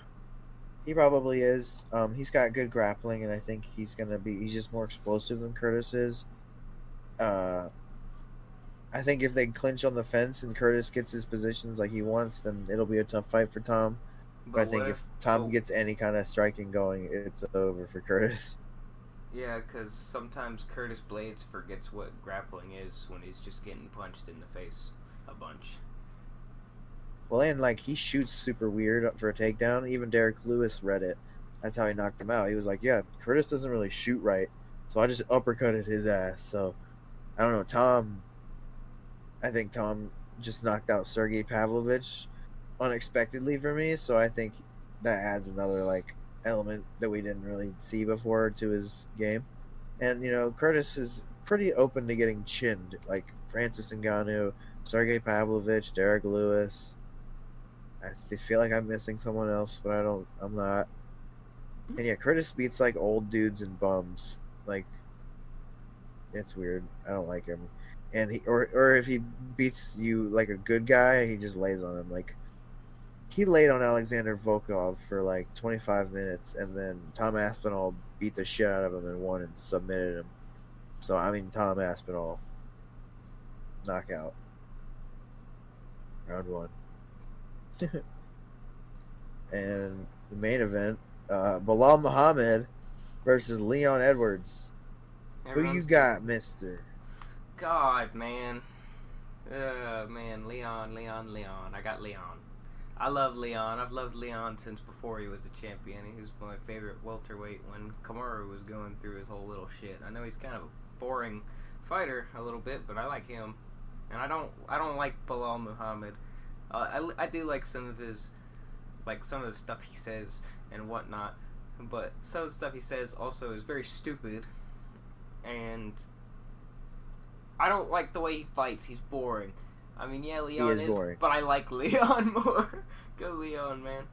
he probably is. He's got good grappling, and I think he's just more explosive than Curtis is. I think if they clinch on the fence and Curtis gets his positions like he wants, then it'll be a tough fight for Tom. But I think if Tom gets any kind of striking going, it's over for Curtis. Yeah, because sometimes Curtis Blades forgets what grappling is when he's just getting punched in the face a bunch. Well, and like he shoots super weird for a takedown. Even Derek Lewis read it. That's how he knocked him out. He was like, "Yeah, Curtis doesn't really shoot right, so I just uppercutted his ass." So I don't know, Tom. I think Tom just knocked out Sergey Pavlovich unexpectedly for me. So I think that adds another like element that we didn't really see before to his game. And you know, Curtis is pretty open to getting chinned, like Francis Ngannou, Sergey Pavlovich, Derek Lewis. I feel like I'm missing someone else, but I'm not. And yeah, Curtis beats like old dudes and bums. Like, it's weird. I don't like him. And or if he beats you like a good guy, he just lays on him. Like, he laid on Alexander Volkov for like 25 minutes, and then Tom Aspinall beat the shit out of him and won and submitted him. So I mean, Tom Aspinall, knockout, round 1. And the main event, Bilal Muhammad versus Leon Edwards. Who you got, mister? God, man. Man, Leon. I got Leon. I love Leon. I've loved Leon since before he was a champion. He was my favorite welterweight when Kamaru was going through his whole little shit. I know he's kind of a boring fighter a little bit, but I like him. And I don't like Bilal Muhammad. I do like some of his, like some of the stuff he says and whatnot, but some of the stuff he says also is very stupid, and I don't like the way he fights. He's boring. I mean, yeah, Leon is boring, but I like Leon more. Go Leon, man.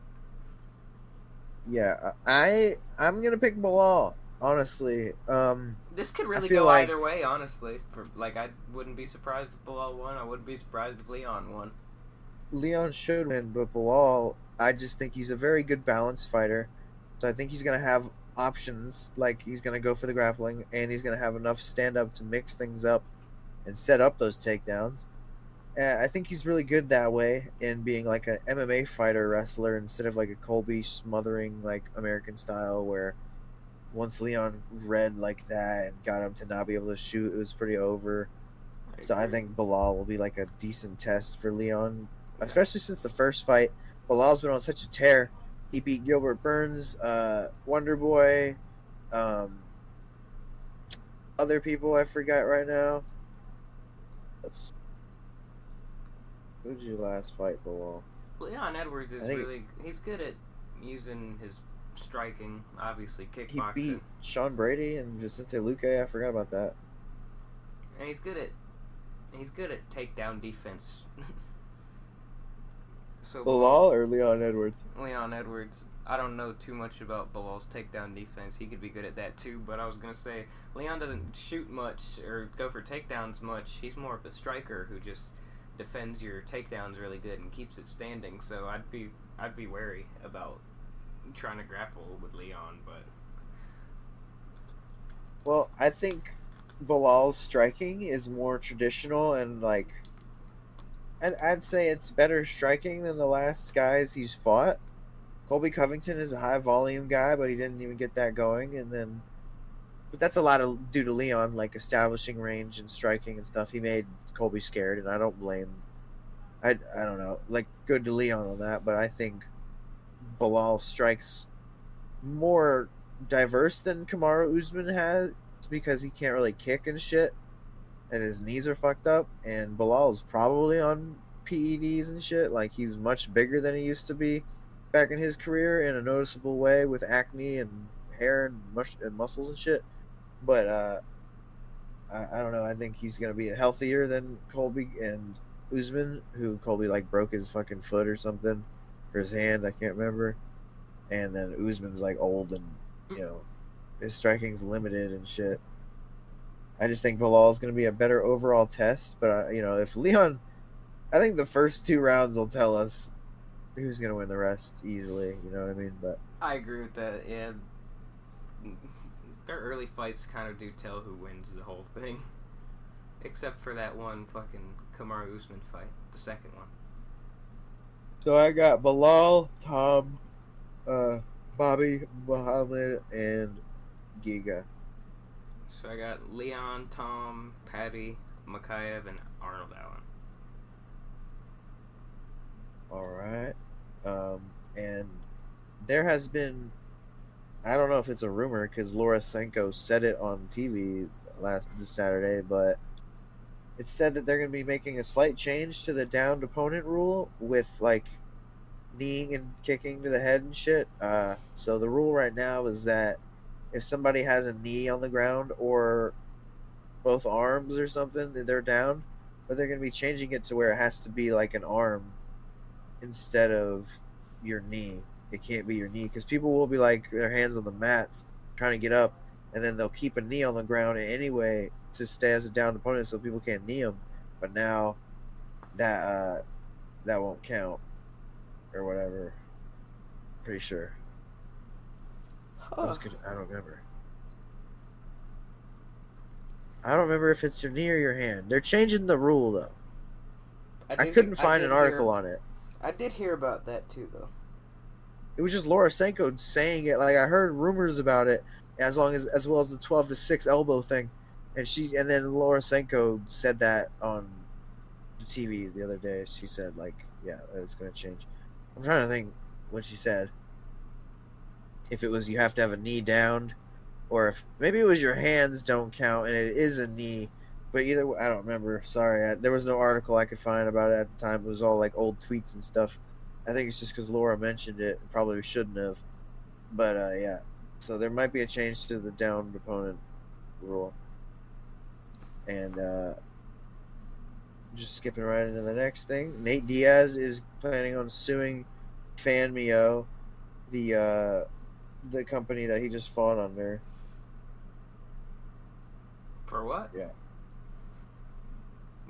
Yeah, I'm gonna pick Bilal. Honestly, this could really go either way. Honestly, I wouldn't be surprised if Bilal won. I wouldn't be surprised if Leon won. Leon should win, but Bilal, I just think he's a very good balanced fighter. So I think he's gonna have options. Like he's gonna go for the grappling, and he's gonna have enough stand up to mix things up and set up those takedowns. I think he's really good that way in being like an MMA fighter wrestler instead of like a Colby smothering like American style where once Leon read like that and got him to not be able to shoot, it was pretty over. I So I agree. think Bilal will be like a decent test for Leon, Yeah. especially since the first fight, Bilal's been on such a tear. He beat Gilbert Burns, Wonder Boy, um, other people I forgot right now. Let's who did you last fight, Bilal? Leon Edwards I is think really he's good at using his striking, obviously he kickboxing, beat Sean Brady and Vicente Luque. I forgot about that. and he's good at takedown defense. So Bilal, Bilal or Leon Edwards? Leon Edwards. I don't know too much about Bilal's takedown defense. He could be good at that too, but I was gonna say Leon doesn't shoot much or go for takedowns much. He's more of a striker who just defends your takedowns really good and keeps it standing. So I'd be wary about trying to grapple with Leon, but Well, I think Bilal's striking is more traditional and like I'd say it's better striking than the last guys he's fought. Colby Covington is a high volume guy, but he didn't even get that going. And then, but that's a lot of due to Leon, like establishing range and striking and stuff. He made Colby scared, and I don't blame. I don't know, like good to Leon on that, but I think Bilal strikes more diverse than Kamaru Usman has because he can't really kick and shit, and his knees are fucked up. And Bilal's probably on PEDs and shit. Like he's much bigger than he used to be back in his career in a noticeable way with acne and hair and, and muscles and shit. But I don't know. I think he's gonna be healthier than Colby and Usman, who Colby like broke his fucking foot or something, or his hand. I can't remember. And then Usman's like old and you know his striking's limited and shit. I just think Bilal is going to be a better overall test. But if Leon, I think the first two rounds will tell us who's going to win the rest easily. You know what I mean? But I agree with that. Yeah, their early fights kind of do tell who wins the whole thing, except for that one fucking Kamaru Usman fight, the second one. so I got Bilal, Tom, uh, Bobby, Muhammad, and Giga. So I got Leon, Tom, Patty, Makayev, and Arnold Allen. All right. And there has been, I don't know if it's a rumor because Laura Senko said it on TV this Saturday, but it said that they're going to be making a slight change to the downed opponent rule with like kneeing and kicking to the head and shit. So the rule right now is that if somebody has a knee on the ground or both arms or something, they're down. But they're going to be changing it to where it has to be like an arm instead of your knee. It can't be your knee because people will be like their hands on the mats trying to get up, and then they'll keep a knee on the ground anyway to stay as a downed opponent, so people can't knee them. But now that won't count or whatever. Pretty sure. Huh. I don't remember. I don't remember if it's your knee or your hand. They're changing the rule though. I couldn't find an article on it. I did hear about that too, though. It was just Laura Senko saying it. Like I heard rumors about it, as well as the 12-6 elbow thing, and then Laura Senko said that on the TV the other day. She said like, yeah, it's going to change. I'm trying to think what she said. If it was you have to have a knee down, or if maybe it was your hands don't count and it is a knee. But either way, I don't remember. Sorry, there was no article I could find about it at the time. It was all like old tweets and stuff. I think it's just because Laura mentioned it. Probably shouldn't have. But yeah. So there might be a change to the downed opponent rule. And just skipping right into the next thing. Nate Diaz is planning on suing Fan Mio, the company that he just fought under. For what? Yeah.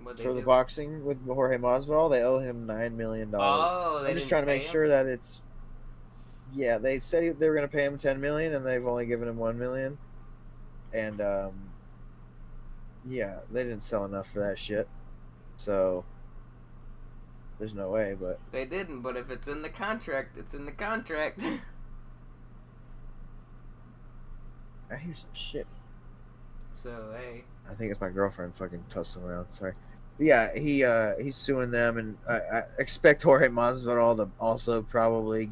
What they for the do? boxing with Jorge Masvidal. They owe him $9 million. Oh, they I'm just didn't trying to pay make him. sure that it's. Yeah, they said they were going to pay him 10 million, and they've only given him 1 million. And yeah, they didn't sell enough for that shit. So there's no way. But They didn't, but if it's in the contract, it's in the contract. I hear some shit. So hey, I think it's my girlfriend fucking tussling around. Sorry. But yeah, he's suing them, and I expect Jorge Masvidal to also probably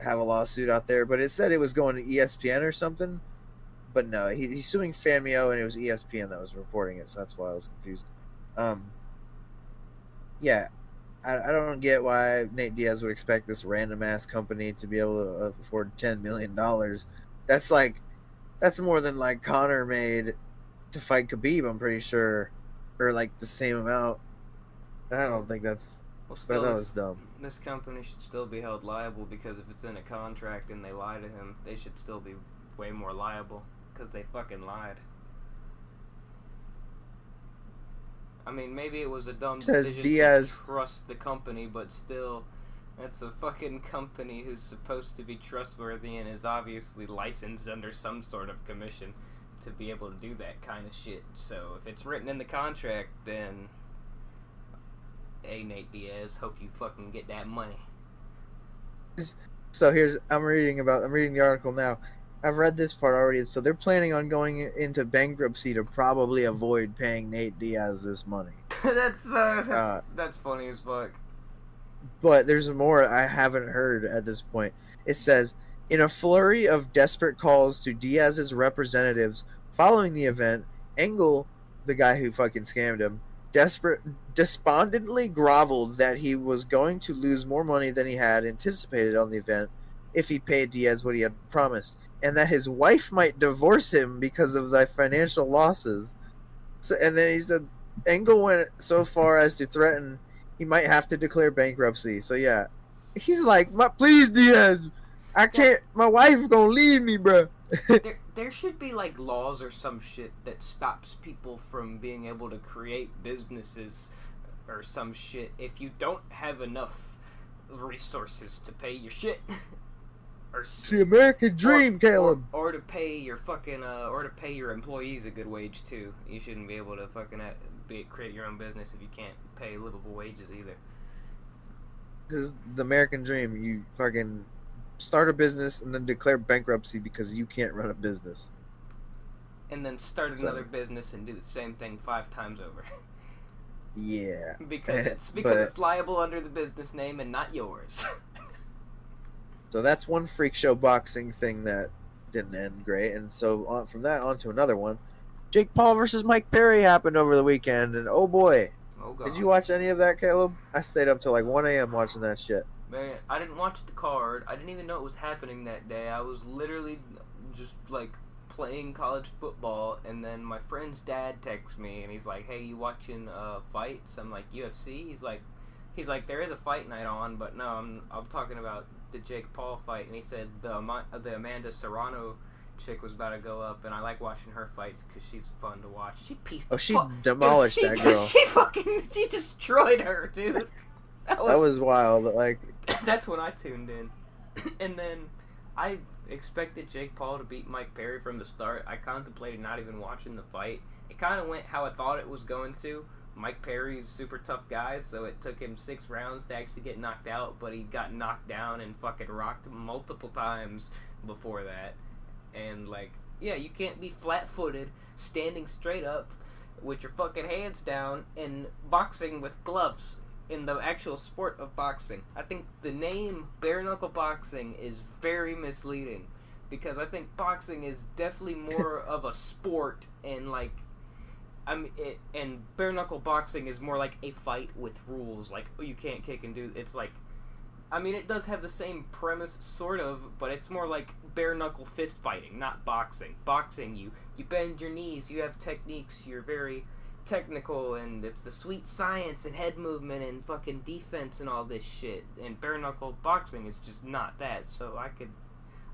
have a lawsuit out there. But it said it was going to ESPN or something. But no, he's suing Fanmio, and it was ESPN that was reporting it, so that's why I was confused. Yeah, I don't get why Nate Diaz would expect this random ass company to be able to afford $10 million. That's more than like Connor made to fight Khabib. I'm pretty sure, or like the same amount. I don't think that's. well, But still that was dumb. this company should still be held liable because if it's in a contract and they lie to him, they should still be way more liable because they fucking lied. I mean, maybe it was a dumb Says decision Diaz. to trust the company, but still, that's a fucking company who's supposed to be trustworthy and is obviously licensed under some sort of commission to be able to do that kind of shit. So if it's written in the contract, then hey, Nate Diaz, hope you fucking get that money. So I'm reading the article now. I've read this part already. So they're planning on going into bankruptcy to probably avoid paying Nate Diaz this money. That's funny as fuck. But there's more I haven't heard at this point. It says, in a flurry of desperate calls to Diaz's representatives following the event, Engel, the guy who fucking scammed him, despondently groveled that he was going to lose more money than he had anticipated on the event if he paid Diaz what he had promised, and that his wife might divorce him because of the financial losses. So, and then he said Engel went so far as to threaten he might have to declare bankruptcy. So yeah, he's like, please Diaz, I can't. My wife gonna leave me, bro. There should be like laws or some shit that stops people from being able to create businesses or some shit if you don't have enough resources to pay your shit. It's the American dream, Caleb. Or to pay your fucking or to pay your employees a good wage too. You shouldn't be able to fucking create your own business if you can't pay livable wages either. This is the American dream. You fucking start a business and then declare bankruptcy because you can't run a business. And then start another business and do the same thing 5 times over. Yeah. because it's liable under the business name and not yours. So that's one freak show boxing thing that didn't end great. And so from that on to another one. Jake Paul versus Mike Perry happened over the weekend, and oh boy. Oh god. Did you watch any of that, Caleb? I stayed up till like 1 a.m. watching that shit. Man, I didn't watch the card. I didn't even know it was happening that day. I was literally just like playing college football, and then my friend's dad texts me and he's like, "Hey, you watching fights?" I'm like, "UFC?" He's like, "There is a fight night on, but no, I'm talking about the Jake Paul fight." And he said the Amanda Serrano chick was about to go up, and I like watching her fights because she's fun to watch. She demolished that girl. She destroyed her, dude. That was wild. Like that's when I tuned in, and then I expected Jake Paul to beat Mike Perry from the start. I contemplated not even watching the fight. It kind of went how I thought it was going to. Mike Perry's a super tough guy, so it took him 6 rounds to actually get knocked out, but he got knocked down and fucking rocked multiple times before that. And like, yeah, you can't be flat-footed, standing straight up with your fucking hands down and boxing with gloves in the actual sport of boxing. I think the name bare knuckle boxing is very misleading because I think boxing is definitely more of a sport, and like and bare knuckle boxing is more like a fight with rules, like, oh, you can't kick and do. It's like, I mean, it does have the same premise sort of, but it's more like bare knuckle fist fighting, not boxing. Boxing, you bend your knees, you have techniques, you're very technical, and it's the sweet science and head movement and fucking defense and all this shit. And bare knuckle boxing is just not that. So I could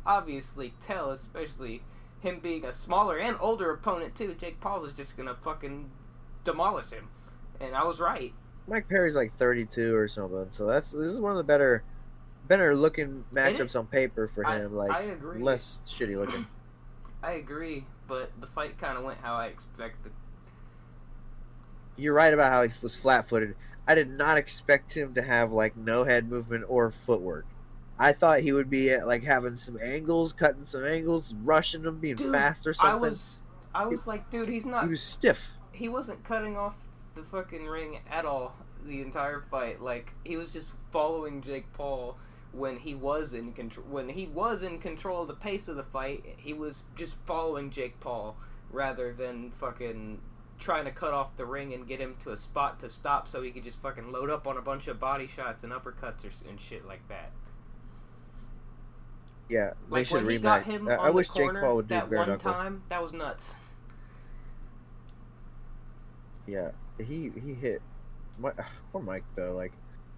obviously tell, especially him being a smaller and older opponent too, Jake Paul was just gonna fucking demolish him. and I was right. Mike Perry's like 32 or something, so this is one of the better looking And it, matchups on paper for him. Like I agree. less shitty looking. I agree, but the fight kind of went how I expected. You're right about how he was flat-footed. I did not expect him to have like no head movement or footwork. I thought he would be like having some angles, cutting some angles, rushing them, being Dude, fast or something. I was like, dude, he's not. He was stiff. He wasn't cutting off the fucking ring at all the entire fight. Like he was just following Jake Paul when he was in control. When he was in control of the pace of the fight, he was just following Jake Paul rather than fucking trying to cut off the ring and get him to a spot to stop so he could just fucking load up on a bunch of body shots and uppercuts and shit like that. Yeah, they like should when he remake. got him I on wish the Jake corner Paul would do that bare one knuckle. time, that was nuts. Yeah, he hit. Poor Mike though. Like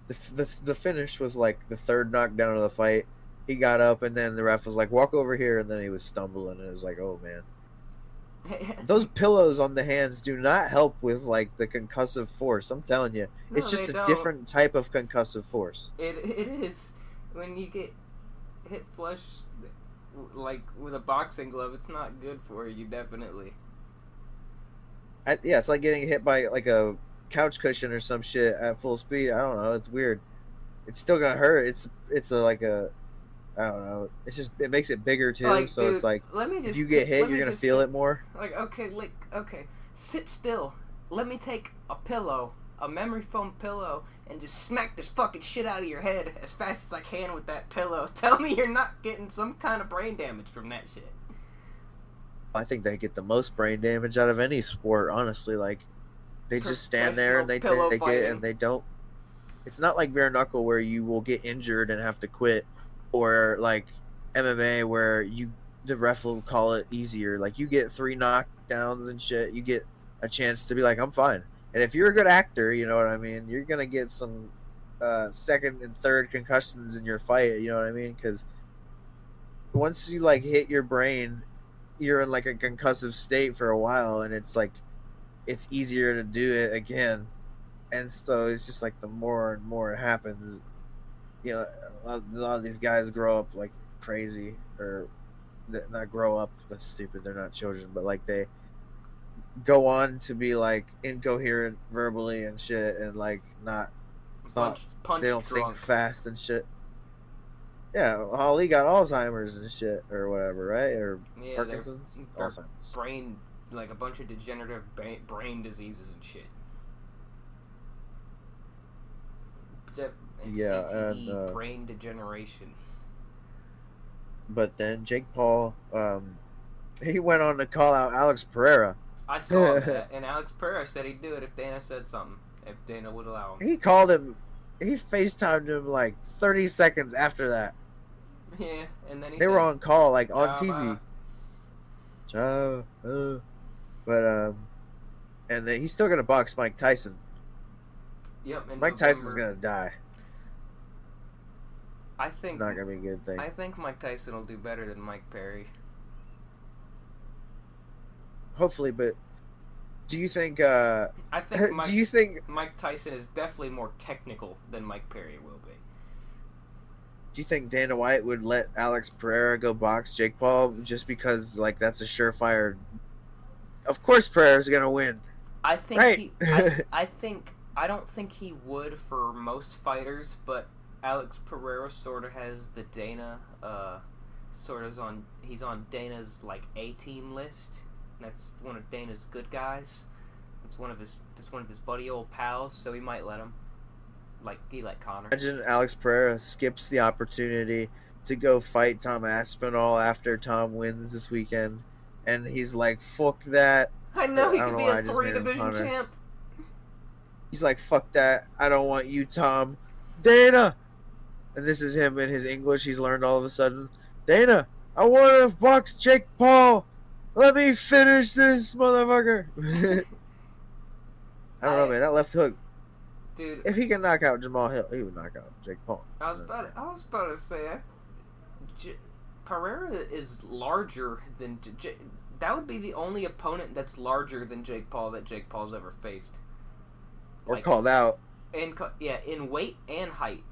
the finish was like the third knockdown of the fight. He got up and then the ref was like, "Walk over here," and then he was stumbling and it was like, "Oh man." Those pillows on the hands do not help with like the concussive force. I'm telling you, No, it's just they a don't. different type of concussive force. It is when you get hit flush like with a boxing glove. It's not good for you, definitely. Yeah, it's like getting hit by like a couch cushion or some shit at full speed. I don't know. It's weird. It's still gonna hurt. It's like a I don't know. It's just it makes it bigger too. Like, So dude, it's like let me just if you get hit, let me you're gonna just feel sit- it more. Like, okay, sit still. Let me take a pillow, a memory foam pillow, and just smack this fucking shit out of your head as fast as I can with that pillow. Tell me you're not getting some kind of brain damage from that shit. I think they get the most brain damage out of any sport. Honestly, like they just stand there and they Professional take pillow it fighting. and they don't. It's not like bare knuckle where you will get injured and have to quit, or like MMA where the ref will call it easier. Like you get 3 knockdowns and shit, you get a chance to be like, I'm fine. And if you're a good actor, you know what I mean, you're gonna get some second and third concussions in your fight. You know what I mean? Because once you like hit your brain, you're in like a concussive state for a while, and it's like it's easier to do it again. And so it's just like the more and more it happens, you know, a lot of these guys grow up like crazy, or not grow up. That's stupid. They're not children, but like they go on to be like incoherent verbally and shit, and like not thought. Punch They don't drunk. think fast and shit. Yeah, Holly got Alzheimer's and shit, or whatever, right? Or Yeah, Parkinson's, they're Alzheimer's. brain, like a bunch of degenerative brain diseases and shit. And Yeah, CTE, and, brain degeneration. But then Jake Paul, he went on to call out Alex Pereira. I saw that, and Alex Pereira said he'd do it if Dana said something, if Dana would allow him. He called him. He FaceTimed him like 30 seconds after that. Yeah, and then he They said, were on call, like on "Java." TV. Ciao. But and then he's still gonna box Mike Tyson. Yep, in Mike Tyson's November. gonna die. I It's think not gonna be a good thing. I think Mike Tyson will do better than Mike Perry. Hopefully, but do you think? I think Do you think? Mike Tyson is definitely more technical than Mike Perry will be. Do you think Dana White would let Alex Pereira go box Jake Paul just because like that's a surefire? Of course, Pereira's gonna win. I think Right. I don't think he would for most fighters, but Alex Pereira sort of has the Dana he's on Dana's like A-team list. That's one of Dana's good guys. It's one of his buddy old pals, so he might let him. Like he let Connor. Imagine Alex Pereira skips the opportunity to go fight Tom Aspinall after Tom wins this weekend, and he's like, "Fuck that." I know he I could don't be know why I a just 3 made him division Connor. champ. He's like, "Fuck that. I don't want you, Tom." Dana. And this is him in his English he's learned all of a sudden. Dana, I want to box Jake Paul. Let me finish this motherfucker. I don't know, man. That left hook. Dude, If he can knock out Jamal Hill, he would knock out Jake Paul. I was about to say, Pereira is larger than that would be the only opponent that's larger than Jake Paul that Jake Paul's ever faced. or like called out. in weight and height.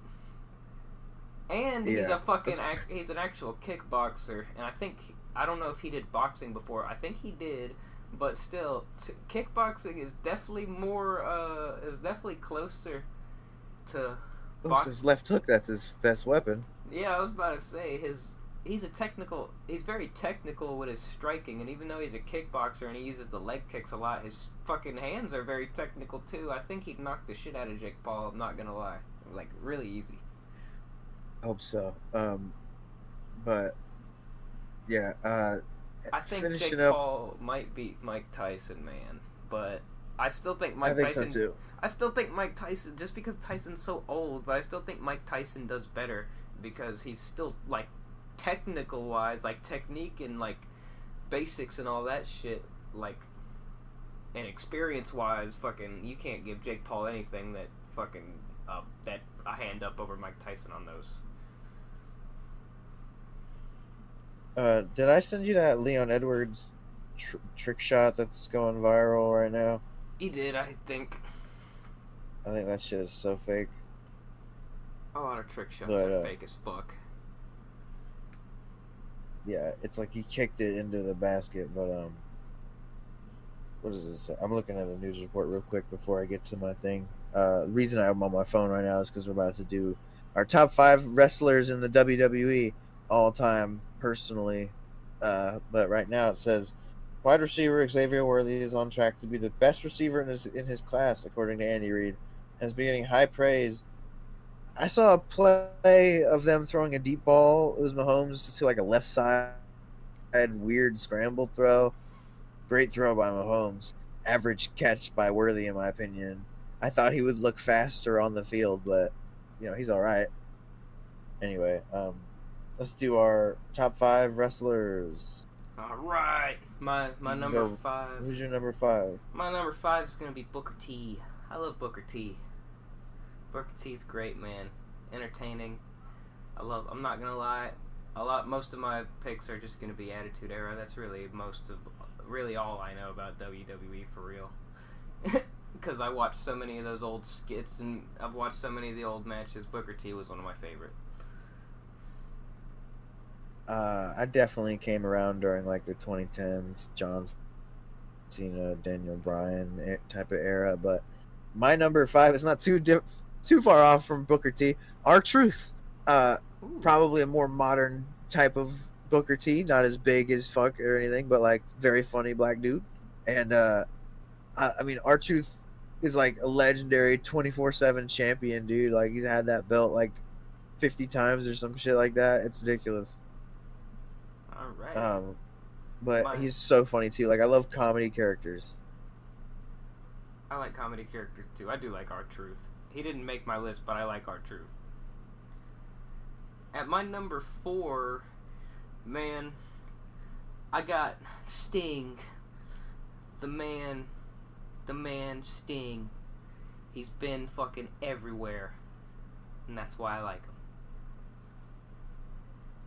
And he's Yeah, a fucking he's an actual kickboxer, and I don't know if he did boxing before. I think he did, but still, kickboxing is definitely is definitely closer to it's box. his left hook. That's his best weapon. Yeah, I was about to say he's very technical with his striking, and even though he's a kickboxer and he uses the leg kicks a lot, his fucking hands are very technical too. I think he'd knock the shit out of Jake Paul. I'm not gonna lie, like really easy. Hope so. But yeah, I think finishing Jake up. Paul might beat Mike Tyson, man. But I still think I Mike think so Tyson. too. I still think Mike Tyson, just because Tyson's so old, but I still think Mike Tyson does better because he's still like technical wise, like technique and like basics and all that shit, like and experience wise, fucking you can't give Jake Paul anything that fucking that a hand up over Mike Tyson on those. Did I send you that Leon Edwards trick shot that's going viral right now? He did, I think. I think that shit is so fake. A lot of trick shots But are fake as fuck. yeah, it's like he kicked it into the basket, but what does it say? I'm looking at a news report real quick before I get to my thing. The reason I'm on my phone right now is because we're about to do our top 5 wrestlers in the WWE all time personally. But right now it says wide receiver Xavier Worthy is on track to be the best receiver in his class, according to Andy Reid, and is getting high praise. I saw a play of them throwing a deep ball. It was Mahomes to like a left side weird scramble throw. Great throw by Mahomes. Average catch by Worthy, in my opinion. I thought he would look faster on the field, but he's all right. Anyway, let's do our top 5 wrestlers. All right, my number 5. Who's your number 5? My number 5 is gonna be Booker T. I love Booker T. Booker T's great, man. Entertaining. I'm not gonna lie. Most of my picks are just gonna be Attitude Era. That's really all I know about WWE for real. Because I watched so many of those old skits and I've watched so many of the old matches. Booker T was one of my favorite. I definitely came around during like the 2010s, John Cena, Daniel Bryan type of era, but my number 5 is not too far off from Booker T. R-Truth. Probably a more modern type of Booker T, not as big as fuck or anything, but like very funny black dude. And I mean, R-Truth is like a legendary 24/7 champion, dude. Like he's had that belt like 50 times or some shit like that. It's ridiculous. All right. But he's so funny too. Like I love comedy characters. I like comedy characters too. I do like R-Truth. He didn't make my list, but I like R-Truth. At my number 4, man, I got Sting. The man Sting. He's been fucking everywhere. And that's why I like him.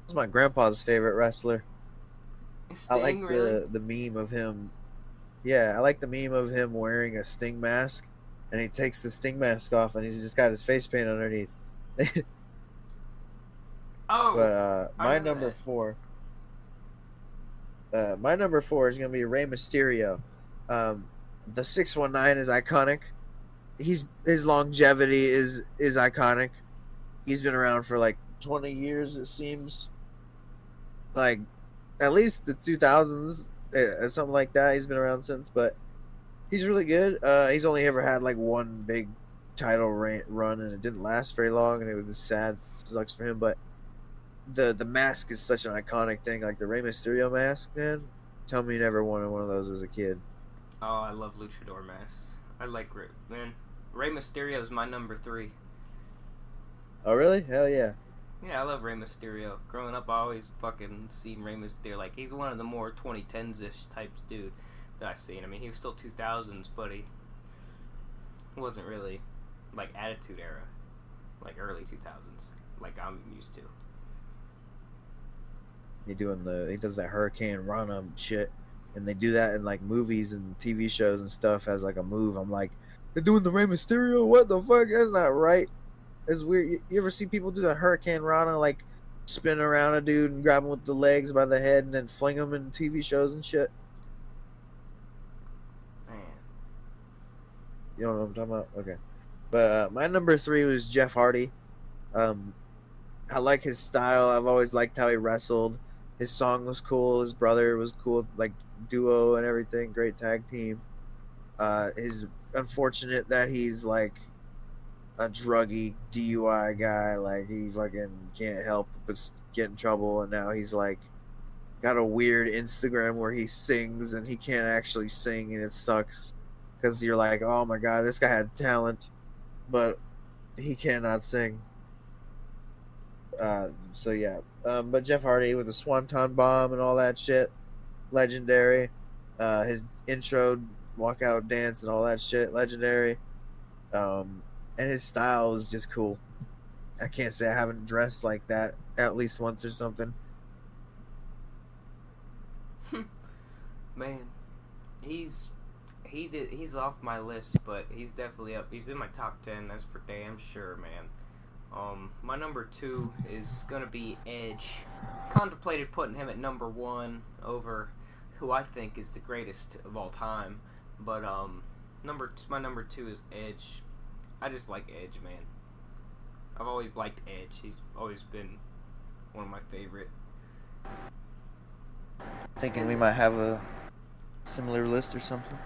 He's my grandpa's favorite wrestler. Sting, I like really? the meme of him. Yeah, I like the meme of him wearing a Sting mask, and he takes the Sting mask off, and he's just got his face paint underneath. Oh, but my number 4 is gonna be Rey Mysterio. The 619 is iconic. His longevity is iconic. He's been around for like 20 years, it seems. Like at least the 2000s, something like that. He's been around since, but he's really good. He's only ever had like one big title run, and it didn't last very long, and it was sad. It sucks for him, but the mask is such an iconic thing. Like the Rey Mysterio mask, man. Tell me you never wanted one of those as a kid. Oh, I love luchador masks. I like Rey Mysterio is my number 3. Oh really? Hell yeah. Yeah, I love Rey Mysterio. Growing up, I always fucking seen Rey Mysterio. Like, he's one of the more 2010s-ish types dude that I've seen. I mean, he was still 2000s, but he wasn't really, like, Attitude Era. Like, early 2000s. Like, I'm used to. He does that Hurricane Rana shit, and they do that in, like, movies and TV shows and stuff as, like, a move. I'm like, they're doing the Rey Mysterio. What the fuck? That's not right. It's weird. You ever see people do the Hurricane Rana, like spin around a dude and grab him with the legs by the head and then fling him in TV shows and shit? Man. You don't know what I'm talking about? Okay. But my number 3 was Jeff Hardy. I like his style. I've always liked how he wrestled. His song was cool. His brother was cool, like duo and everything. Great tag team. It's unfortunate that he's like a druggy DUI guy. Like he fucking can't help but get in trouble, and now he's like got a weird Instagram where he sings and he can't actually sing, and it sucks because you're like, oh my god, this guy had talent, but he cannot sing. So yeah, but Jeff Hardy with the Swanton Bomb and all that shit, legendary. His intro walkout dance and all that shit, legendary. And his style is just cool. I can't say I haven't dressed like that at least once or something. Man, he's off my list, but he's definitely up. He's in my top 10. That's for damn sure, man. My number 2 is gonna be Edge. Contemplated putting him at number 1 over who I think is the greatest of all time, but my number 2 is Edge. I just like Edge, man. I've always liked Edge. He's always been one of my favorite. Thinking we might have a similar list or something.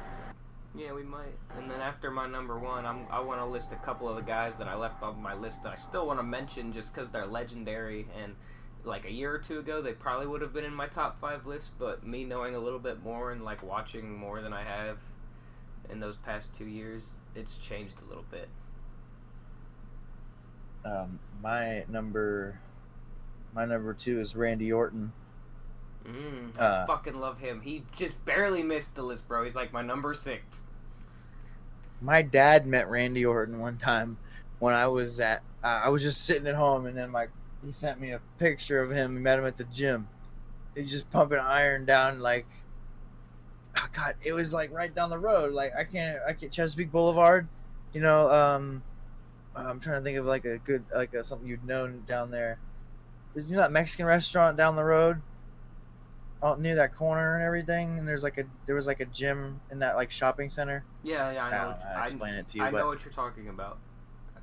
Yeah, we might. And then after my number 1, I want to list a couple of the guys that I left off my list that I still want to mention just because they're legendary. And like a year or two ago, they probably would have been in my top 5 list. But me knowing a little bit more and like watching more than I have in those past 2 years, it's changed a little bit. My number 2 is Randy Orton. I fucking love him. He just barely missed the list, bro. He's like my number 6. My dad met Randy Orton one time when I was just sitting at home, and then he sent me a picture of him. He met him at the gym. He's just pumping iron down, like, oh God, it was like right down the road. Like I can't Chesapeake Boulevard, you know. I'm trying to think of like a good something you'd known down there. You know that Mexican restaurant down the road, out near that corner and everything, and there was like a gym in that like shopping center. Yeah, I know. I don't know how to explain it to you, I but know what you're talking about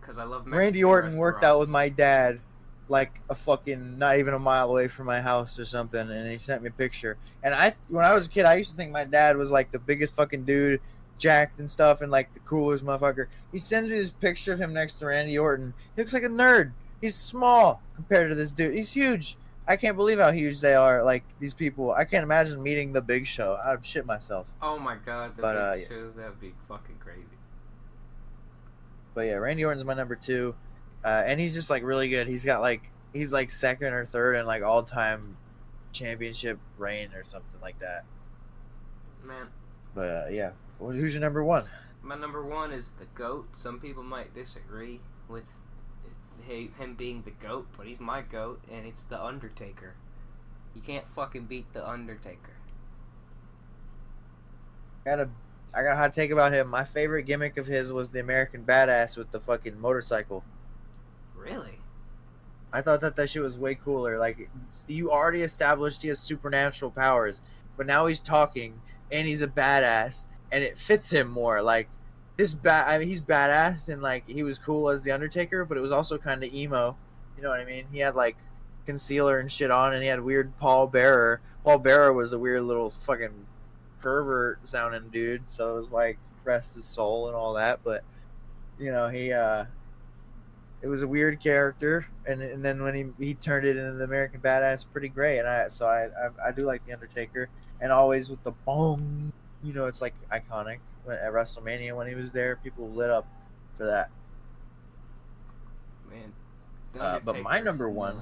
because I love Mexican Randy Orton restaurants. worked out with my dad, like a fucking not even a mile away from my house or something, and he sent me a picture. And when I was a kid, I used to think my dad was like the biggest fucking dude, jacked and stuff, and like the coolest motherfucker. He sends me this picture of him next to Randy Orton. He looks like a nerd. He's small compared to this dude. He's huge. I can't believe how huge they are. Like these people, I can't imagine meeting the Big Show. I'd shit myself. Oh my god, the Big Show, that'd be fucking crazy. But yeah, Randy Orton's my number 2, and he's just like really good. He's like second or third in like all time championship reign or something like that. Man. But yeah, who's your number 1? My number 1 is the GOAT. Some people might disagree with him being the GOAT, but he's my GOAT, and it's the Undertaker. You can't fucking beat the Undertaker. I got a hot take about him. My favorite gimmick of his was the American Badass with the fucking motorcycle. Really? I thought that shit was way cooler. Like, you already established he has supernatural powers, but now he's talking and he's a badass, and it fits him more. Like, he's badass, and like he was cool as the Undertaker, but it was also kind of emo. You know what I mean? He had like concealer and shit on, and he had weird Paul Bearer. Paul Bearer was a weird little fucking pervert sounding dude, so it was like rest his soul and all that. But you know, it was a weird character, and then when he turned it into the American Badass, pretty great. And I do like the Undertaker, and always with the bong. You know, it's like iconic. At WrestleMania when he was there, people lit up for that. Man, but my number 1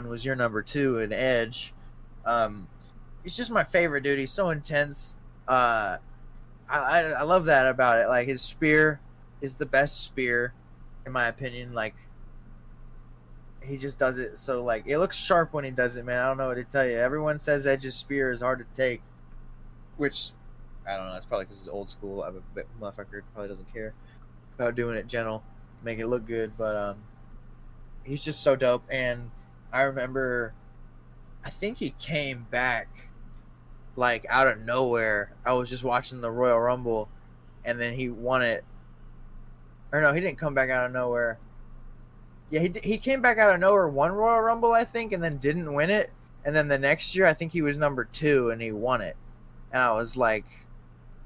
was your number 2 in Edge. He's just my favorite dude. He's so intense. I love that about it. Like his spear is the best spear, in my opinion. Like he just does it so like it looks sharp when he does it, man. I don't know what to tell you. Everyone says Edge's spear is hard to take, which I don't know. It's probably because it's old school. I bet motherfucker probably doesn't care about doing it gentle, make it look good. But he's just so dope. And I remember, I think he came back like out of nowhere. I was just watching the Royal Rumble, and then he won it. Or no, he didn't come back out of nowhere. Yeah, he came back out of nowhere, won Royal Rumble, I think, and then didn't win it. And then the next year, I think he was number 2, and he won it. And I was like,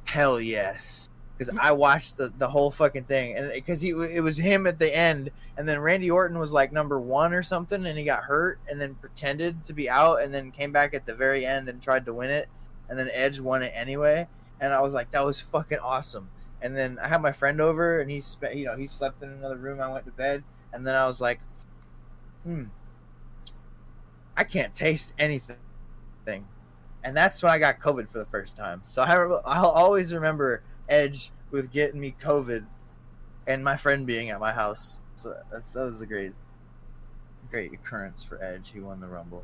hell yes. Because I watched the whole fucking thing. And because it was him at the end. And then Randy Orton was like number 1 or something, and he got hurt and then pretended to be out and then came back at the very end and tried to win it. And then Edge won it anyway. And I was like, that was fucking awesome. And then I had my friend over, and he slept in another room. I went to bed. And then I was like, I can't taste anything. And that's when I got COVID for the first time. So I'll always remember Edge with getting me COVID and my friend being at my house. So that was a great occurrence for Edge. He won the Rumble.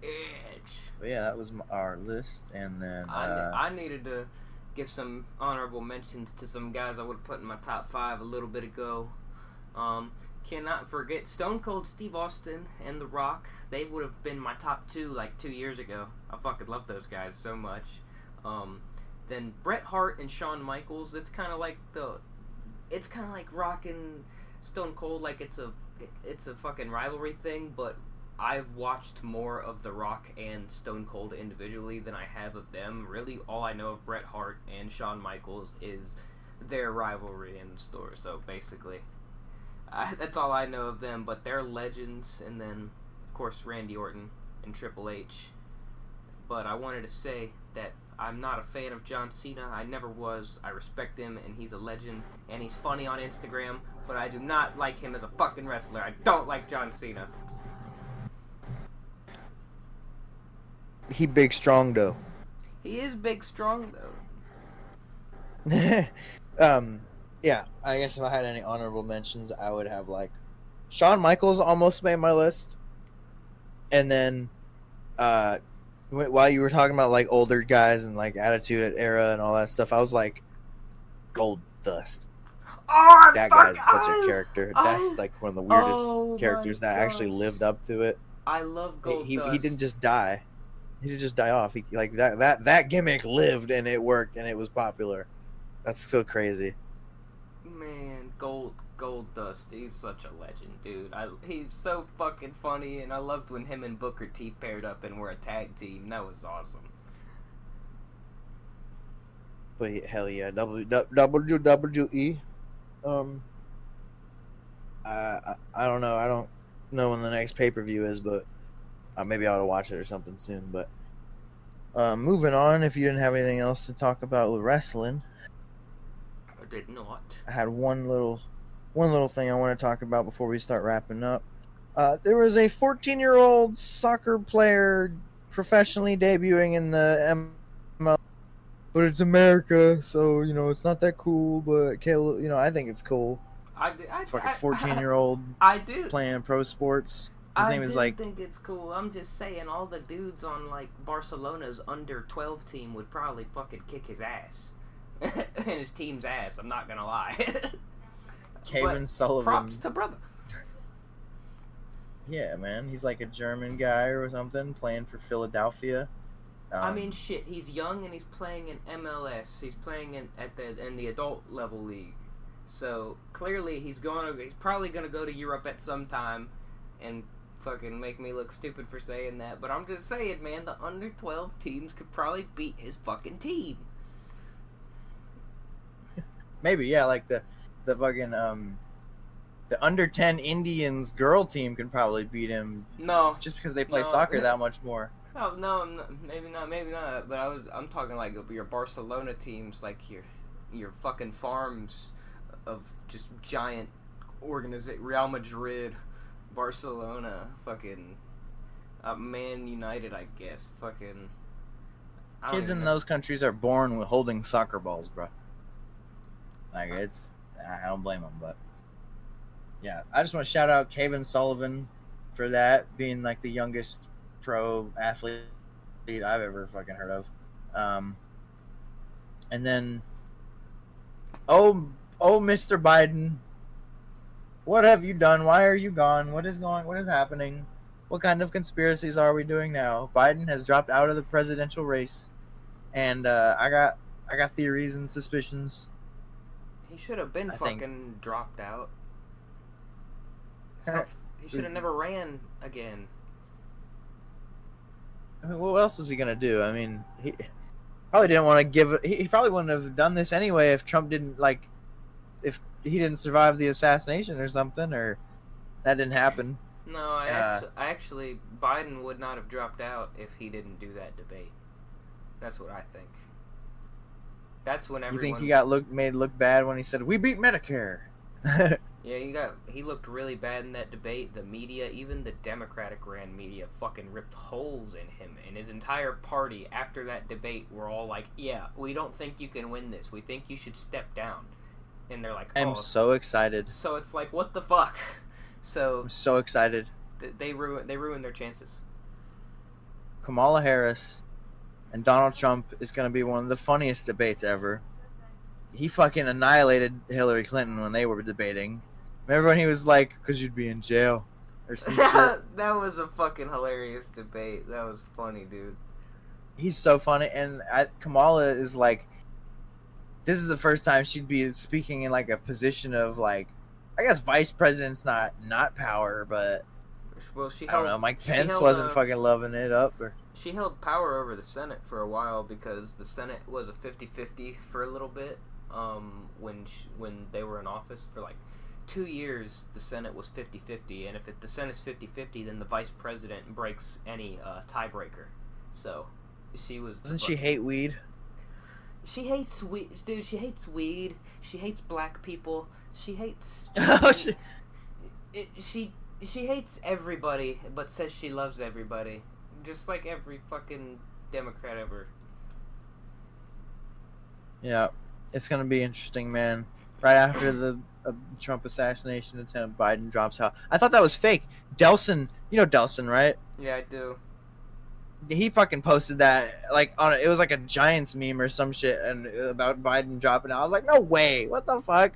Edge. But yeah, that was our list. And then I needed to give some honorable mentions to some guys I would have put in my top 5 a little bit ago. Cannot forget Stone Cold Steve Austin and The Rock. They would have been my top 2 like 2 years ago. I fucking love those guys so much. Then Bret Hart and Shawn Michaels. It's kind of like Rock and Stone Cold. Like it's a fucking rivalry thing. But I've watched more of The Rock and Stone Cold individually than I have of them. Really, all I know of Bret Hart and Shawn Michaels is their rivalry in the store. So basically, that's all I know of them, but they're legends. And then, of course, Randy Orton and Triple H. But I wanted to say that I'm not a fan of John Cena. I never was. I respect him, and he's a legend, and he's funny on Instagram, but I do not like him as a fucking wrestler. I don't like John Cena. He big strong, though. He is big strong, though. Yeah, I guess if I had any honorable mentions, I would have like Shawn Michaels almost made my list. And then while you were talking about like older guys and like Attitude Era and all that stuff, I was like Gold Dust. Oh, that guy's such a character. That's like one of the weirdest characters that actually lived up to it. I love Gold Dust. He didn't just die. He didn't just die off. He like that gimmick lived and it worked and it was popular. That's so crazy. Man, Gold Dust, he's such a legend, dude. He's so fucking funny, and I loved when him and Booker T paired up and were a tag team. That was awesome. But hell yeah, WWE. I don't know. I don't know when the next pay-per-view is, but maybe I ought to watch it or something soon. But moving on, if you didn't have anything else to talk about with wrestling. I did not. I had one little thing I want to talk about before we start wrapping up. There was a 14-year-old soccer player professionally debuting in the ML, but it's America, so it's not that cool. But Caleb, I think it's cool. Fucking 14-year-old. I do playing pro sports. His name is like. I think it's cool. I'm just saying, all the dudes on like Barcelona's under 12 team would probably fucking kick his ass. And his team's ass, I'm not gonna lie. Kevin Sullivan. Props to brother. Yeah, man. He's like a German guy or something playing for Philadelphia. I mean, shit. He's young and he's playing in MLS. He's playing in the adult level league. So clearly he's probably gonna go to Europe at some time, and fucking make me look stupid for saying that. But I'm just saying, man. The under 12 teams could probably beat his fucking team. Maybe, yeah, like the fucking the under 10 Indians girl team can probably beat him. No, just because they play soccer that much more. Oh, no, maybe not. But I'm talking like your Barcelona teams, like your fucking farms of just giant Real Madrid, Barcelona, fucking Man United, I guess. Fucking kids in those countries are born with holding soccer balls, bro. Like I don't blame them, but yeah, I just want to shout out Kevin Sullivan for that, being like the youngest pro athlete I've ever fucking heard of. And then, oh, Mr. Biden, what have you done? Why are you gone? What is happening? What kind of conspiracies are we doing now? Biden has dropped out of the presidential race, and I got theories and suspicions. He should have been I think. fucking dropped out. He should have never ran again. I mean, what else was he gonna do? I mean, he probably didn't want to give it. He probably wouldn't have done this anyway if Trump didn't if he didn't survive the assassination or something, or that didn't happen. No, I actually, Biden would not have dropped out if he didn't do that debate. That's what I think. That's when everyone. You think he got made look bad when he said we beat Medicare? Yeah, he looked really bad in that debate. The media, even the Democratic ran media, fucking ripped holes in him. And his entire party, after that debate, were all like, yeah, we don't think you can win this. We think you should step down. And they're like, I'm so excited. So it's like, what the fuck? So I'm so excited. They ruined their chances. Kamala Harris and Donald Trump is going to be one of the funniest debates ever. He fucking annihilated Hillary Clinton when they were debating. Remember when he was like, because you'd be in jail or some shit? That was a fucking hilarious debate. That was funny, dude. He's so funny. And Kamala is like, this is the first time she'd be speaking in like a position of like, I guess vice president's not power, but well, I don't know. Mike Pence wasn't fucking loving it up. She held power over the Senate for a while because the Senate was a 50-50 for a little bit. When they were in office for like 2 years, the Senate was 50-50, and if the Senate's 50-50, then the vice president breaks any tiebreaker. So she was. Doesn't she hate weed? She hates weed, dude. She hates weed. She hates black people. She hates. She hates everybody, but says she loves everybody, just like every fucking Democrat ever. Yeah, it's gonna be interesting, man. Right after the Trump assassination attempt, Biden drops out. I thought that was fake. Delson, you know Delson, right? Yeah, I do. He fucking posted that like it was like a Giants meme or some shit, and about Biden dropping out. I was like, no way, what the fuck?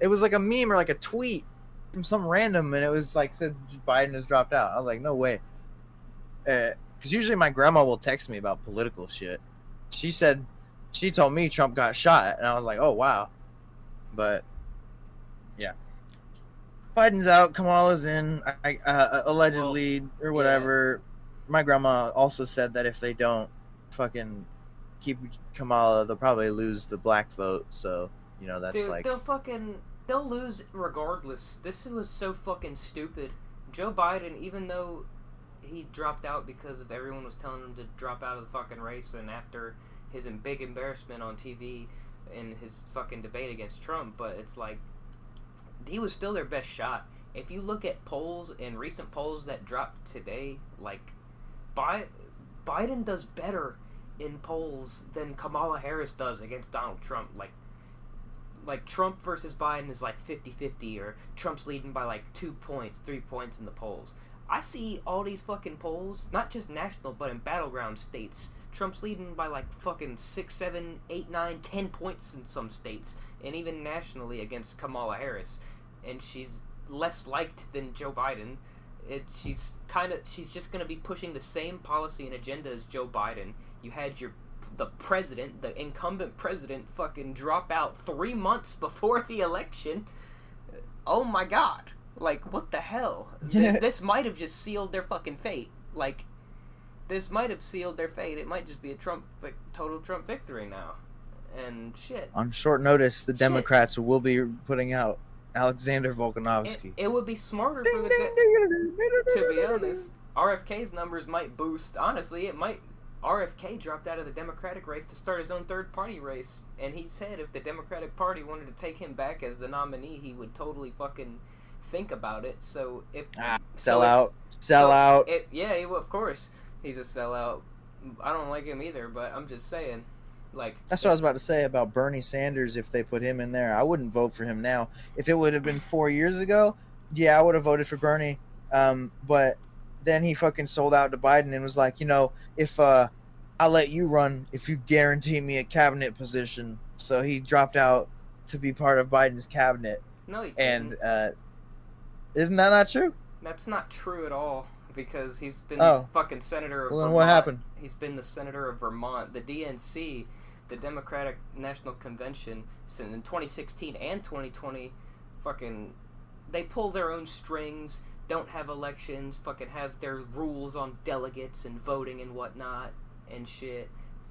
It was like a meme or like a tweet from some random, and it was like said Biden has dropped out. I was like, no way. Because usually my grandma will text me about political shit. She told me Trump got shot, and I was like, oh wow. But yeah, Biden's out, Kamala's in, allegedly or whatever. Yeah. My grandma also said that if they don't fucking keep Kamala, they'll probably lose the black vote. So you know that's. Dude, like they'll lose regardless. This was so fucking stupid. Joe Biden, even though he dropped out because of everyone was telling him to drop out of the fucking race, and after his big embarrassment on TV in his fucking debate against Trump, but it's like he was still their best shot. If you look at polls and recent polls that dropped today, like Biden does better in polls than Kamala Harris does against Donald Trump. Like Trump versus Biden is like 50-50, or Trump's leading by like 2 points, 3 points in the polls. I see all these fucking polls, not just national, but in battleground states. Trump's leading by like fucking 6, 7, 8, 9, 10 points in some states, and even nationally against Kamala Harris. And she's less liked than Joe Biden. She's just going to be pushing the same policy and agenda as Joe Biden. You had the president, the incumbent president, fucking drop out 3 months before the election. Oh my god. Like, what the hell? This might have just sealed their fucking fate. Like, this might have sealed their fate. It might just be a total Trump victory now. And shit. On short notice, the Democrats will be putting out Alexander Volkanovsky. It would be smarter for to be honest. RFK's numbers might boost. Honestly, it might. RFK dropped out of the Democratic race to start his own third-party race, and he said if the Democratic Party wanted to take him back as the nominee, he would totally fucking think about it. So if sell out. Yeah, he will, of course. He's a sellout. I don't like him either, but I'm just saying. Like, that's what I was about to say about Bernie Sanders. If they put him in there, I wouldn't vote for him now. If it would have been 4 years ago, yeah, I would have voted for Bernie. But then he fucking sold out to Biden and was like, you know, if I'll I'll let you run if you guarantee me a cabinet position. So he dropped out to be part of Biden's cabinet. No, he And didn't. isn't that not true? That's not true at all, because he's been Oh. fucking senator of Well, then Vermont. what happened? He's been the senator of Vermont. The DNC, the Democratic National Convention, in 2016 and 2020, fucking, they pull their own strings, don't have elections, fucking have their rules on delegates and voting and whatnot and shit.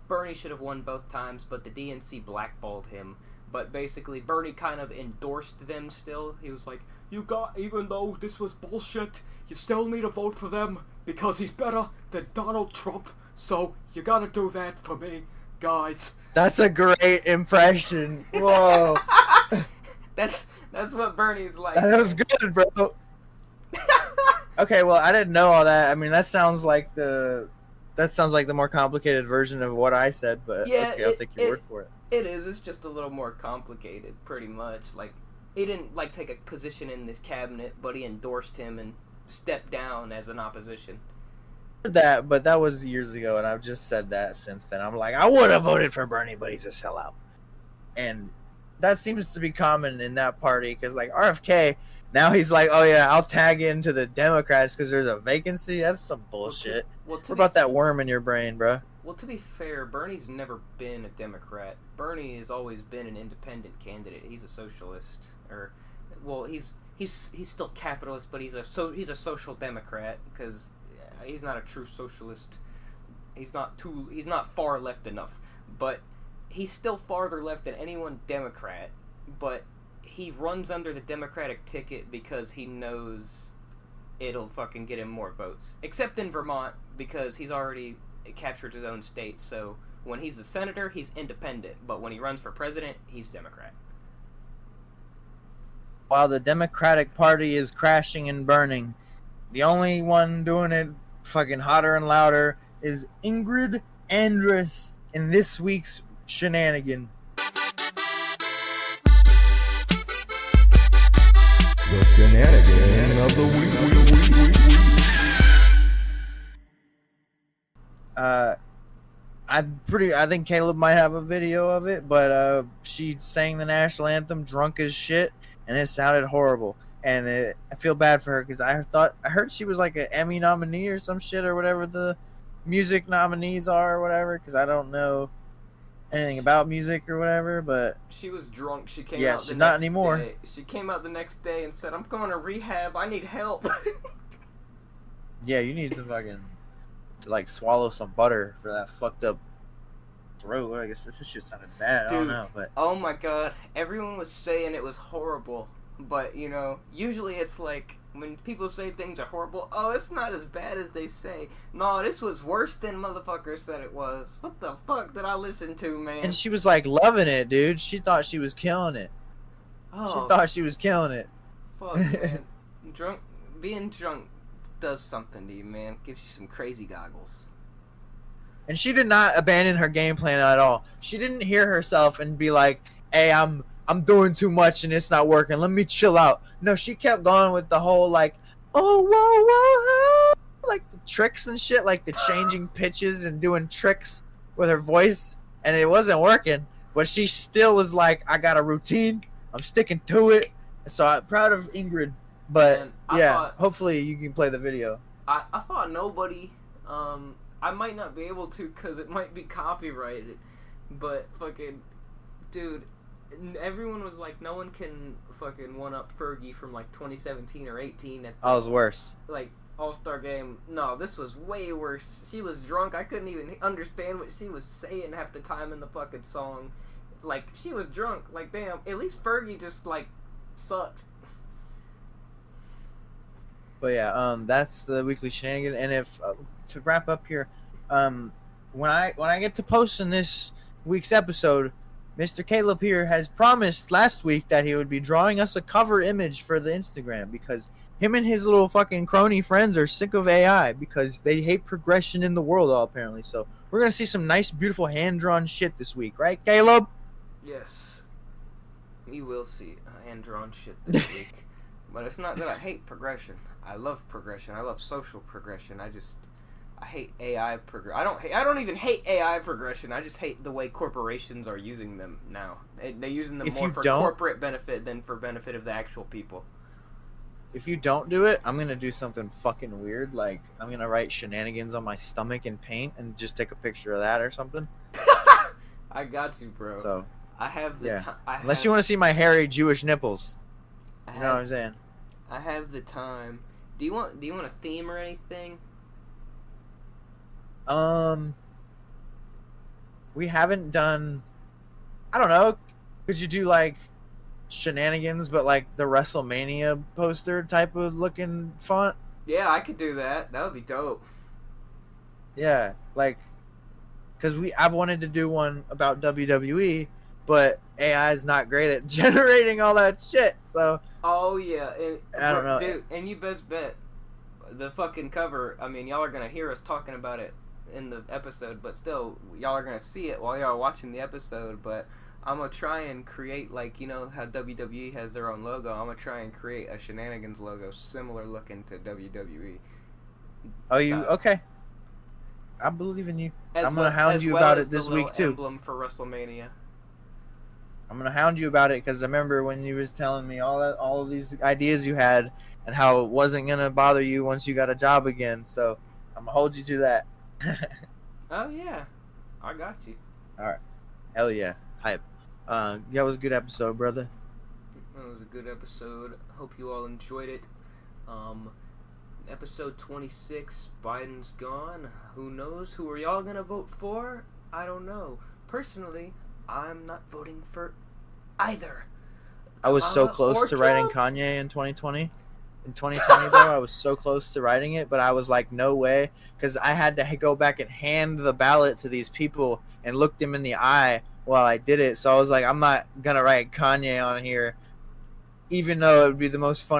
Bernie should have won both times, but the DNC blackballed him. But basically, Bernie kind of endorsed them still. He was like, even though this was bullshit, you still need to vote for them because he's better than Donald Trump. So you gotta do that for me, guys. That's a great impression. Whoa. That's what Bernie's like. That was good, bro. Okay, well, I didn't know all that. I mean, that sounds like the more complicated version of what I said, but Yeah, okay, I'll take your word for it. It is. It's just a little more complicated, pretty much. Like, he didn't take a position in this cabinet, but he endorsed him and stepped down as an opposition. That, but that was years ago, and I've just said that since then. I'm like, I would have voted for Bernie, but he's a sellout, and that seems to be common in that party because, like, RFK, now he's like, oh yeah, I'll tag into the Democrats because there's a vacancy. That's some bullshit. What about that worm in your brain, bro? Well, to be fair, Bernie's never been a Democrat. Bernie has always been an independent candidate. He's a socialist, he's still capitalist, but he's a social democrat because he's not a true socialist. He's not far left enough, but he's still farther left than anyone Democrat. But he runs under the Democratic ticket because he knows it'll fucking get him more votes. Except in Vermont, because he's already captured his own state, so when he's a senator, he's independent, but when he runs for president, he's Democrat. While the Democratic Party is crashing and burning, the only one doing it fucking hotter and louder is Ingrid Andress in this week's Shenanigan. The Shenanigan of the week. I think Caleb might have a video of it, but she sang the national anthem drunk as shit, and it sounded horrible. And I feel bad for her because I heard she was like an Emmy nominee or some shit or whatever the music nominees are or whatever, because I don't know anything about music or whatever, but she was drunk. She came out. Yeah, she's not anymore. Day. She came out the next day and said, "I'm going to rehab. I need help." Yeah, you need to fucking like swallow some butter for that fucked up throat. I guess this shit sounded bad. Dude, I don't know, but oh my god, everyone was saying it was horrible. But you know, usually it's like when people say things are horrible, oh, it's not as bad as they say. No, this was worse than motherfuckers said it was. What the fuck did I listen to, man? And she was like loving it, dude. She thought she was killing it. Oh, she thought she was killing it. Fuck, man. Being drunk does something to you, man. Gives you some crazy goggles. And she did not abandon her game plan at all. She didn't hear herself and be like, hey, I'm doing too much and it's not working. Let me chill out. No, she kept going with the whole like, oh, whoa, like the tricks and shit, like the changing pitches and doing tricks with her voice. And it wasn't working. But she still was like, I got a routine. I'm sticking to it. So I'm proud of Ingrid. But hopefully you can play the video. I thought nobody, I might not be able to because it might be copyrighted. But fucking, dude, everyone was like, no one can fucking one-up Fergie from like 2017 or 18. I was worse. Like, All-Star Game. No, this was way worse. She was drunk. I couldn't even understand what she was saying half the time in the fucking song. Like, she was drunk. Like, damn, at least Fergie just, like, sucked. But yeah, that's the weekly shenanigan. And if to wrap up here, when I get to posting this week's episode, Mr. Caleb here has promised last week that he would be drawing us a cover image for the Instagram because him and his little fucking crony friends are sick of AI because they hate progression in the world, all apparently. So we're gonna see some nice, beautiful hand-drawn shit this week, right, Caleb? Yes, we will see hand-drawn shit this week. But it's not that I hate progression. I love progression. I love social progression. I hate AI I don't even hate AI progression. I just hate the way corporations are using them now. They're using them more for corporate benefit than for benefit of the actual people. If you don't do it, I'm gonna do something fucking weird. Like I'm gonna write Shenanigans on my stomach in paint and just take a picture of that or something. I got you, bro. So I have the time. Unless you want to see my hairy Jewish nipples. You know what I'm saying? I have the time. Do you want a theme or anything? We haven't done. I don't know. Could you do like Shenanigans, but like the WrestleMania poster type of looking font? Yeah, I could do that. That would be dope. Yeah, like, cause I've wanted to do one about WWE, but AI is not great at generating all that shit. So. Oh yeah, I don't know, dude. And you best bet the fucking cover. I mean, y'all are gonna hear us talking about it in the episode, but still, y'all are gonna see it while y'all are watching the episode. But I'm gonna try and create, like, you know how WWE has their own logo. I'm gonna try and create a Shenanigans logo similar looking to WWE. Oh, okay? I believe in you. I'm gonna hound you about it this week too. Emblem for WrestleMania. I'm gonna hound you about it because I remember when you was telling me all of these ideas you had and how it wasn't gonna bother you once you got a job again. So I'm gonna hold you to that. Oh yeah, I got you. All right, hell yeah, hype. That was a good episode, brother. That was a good episode. Hope you all enjoyed it. Episode 26, Biden's gone. Who knows? Who are y'all gonna vote for? I don't know. Personally, I'm not voting for either. I was so close to writing Kanye in 2020. In 2020, though, I was so close to writing it, but I was like, no way, because I had to go back and hand the ballot to these people and look them in the eye while I did it. So I was like, I'm not gonna write Kanye on here, even though it would be the most funny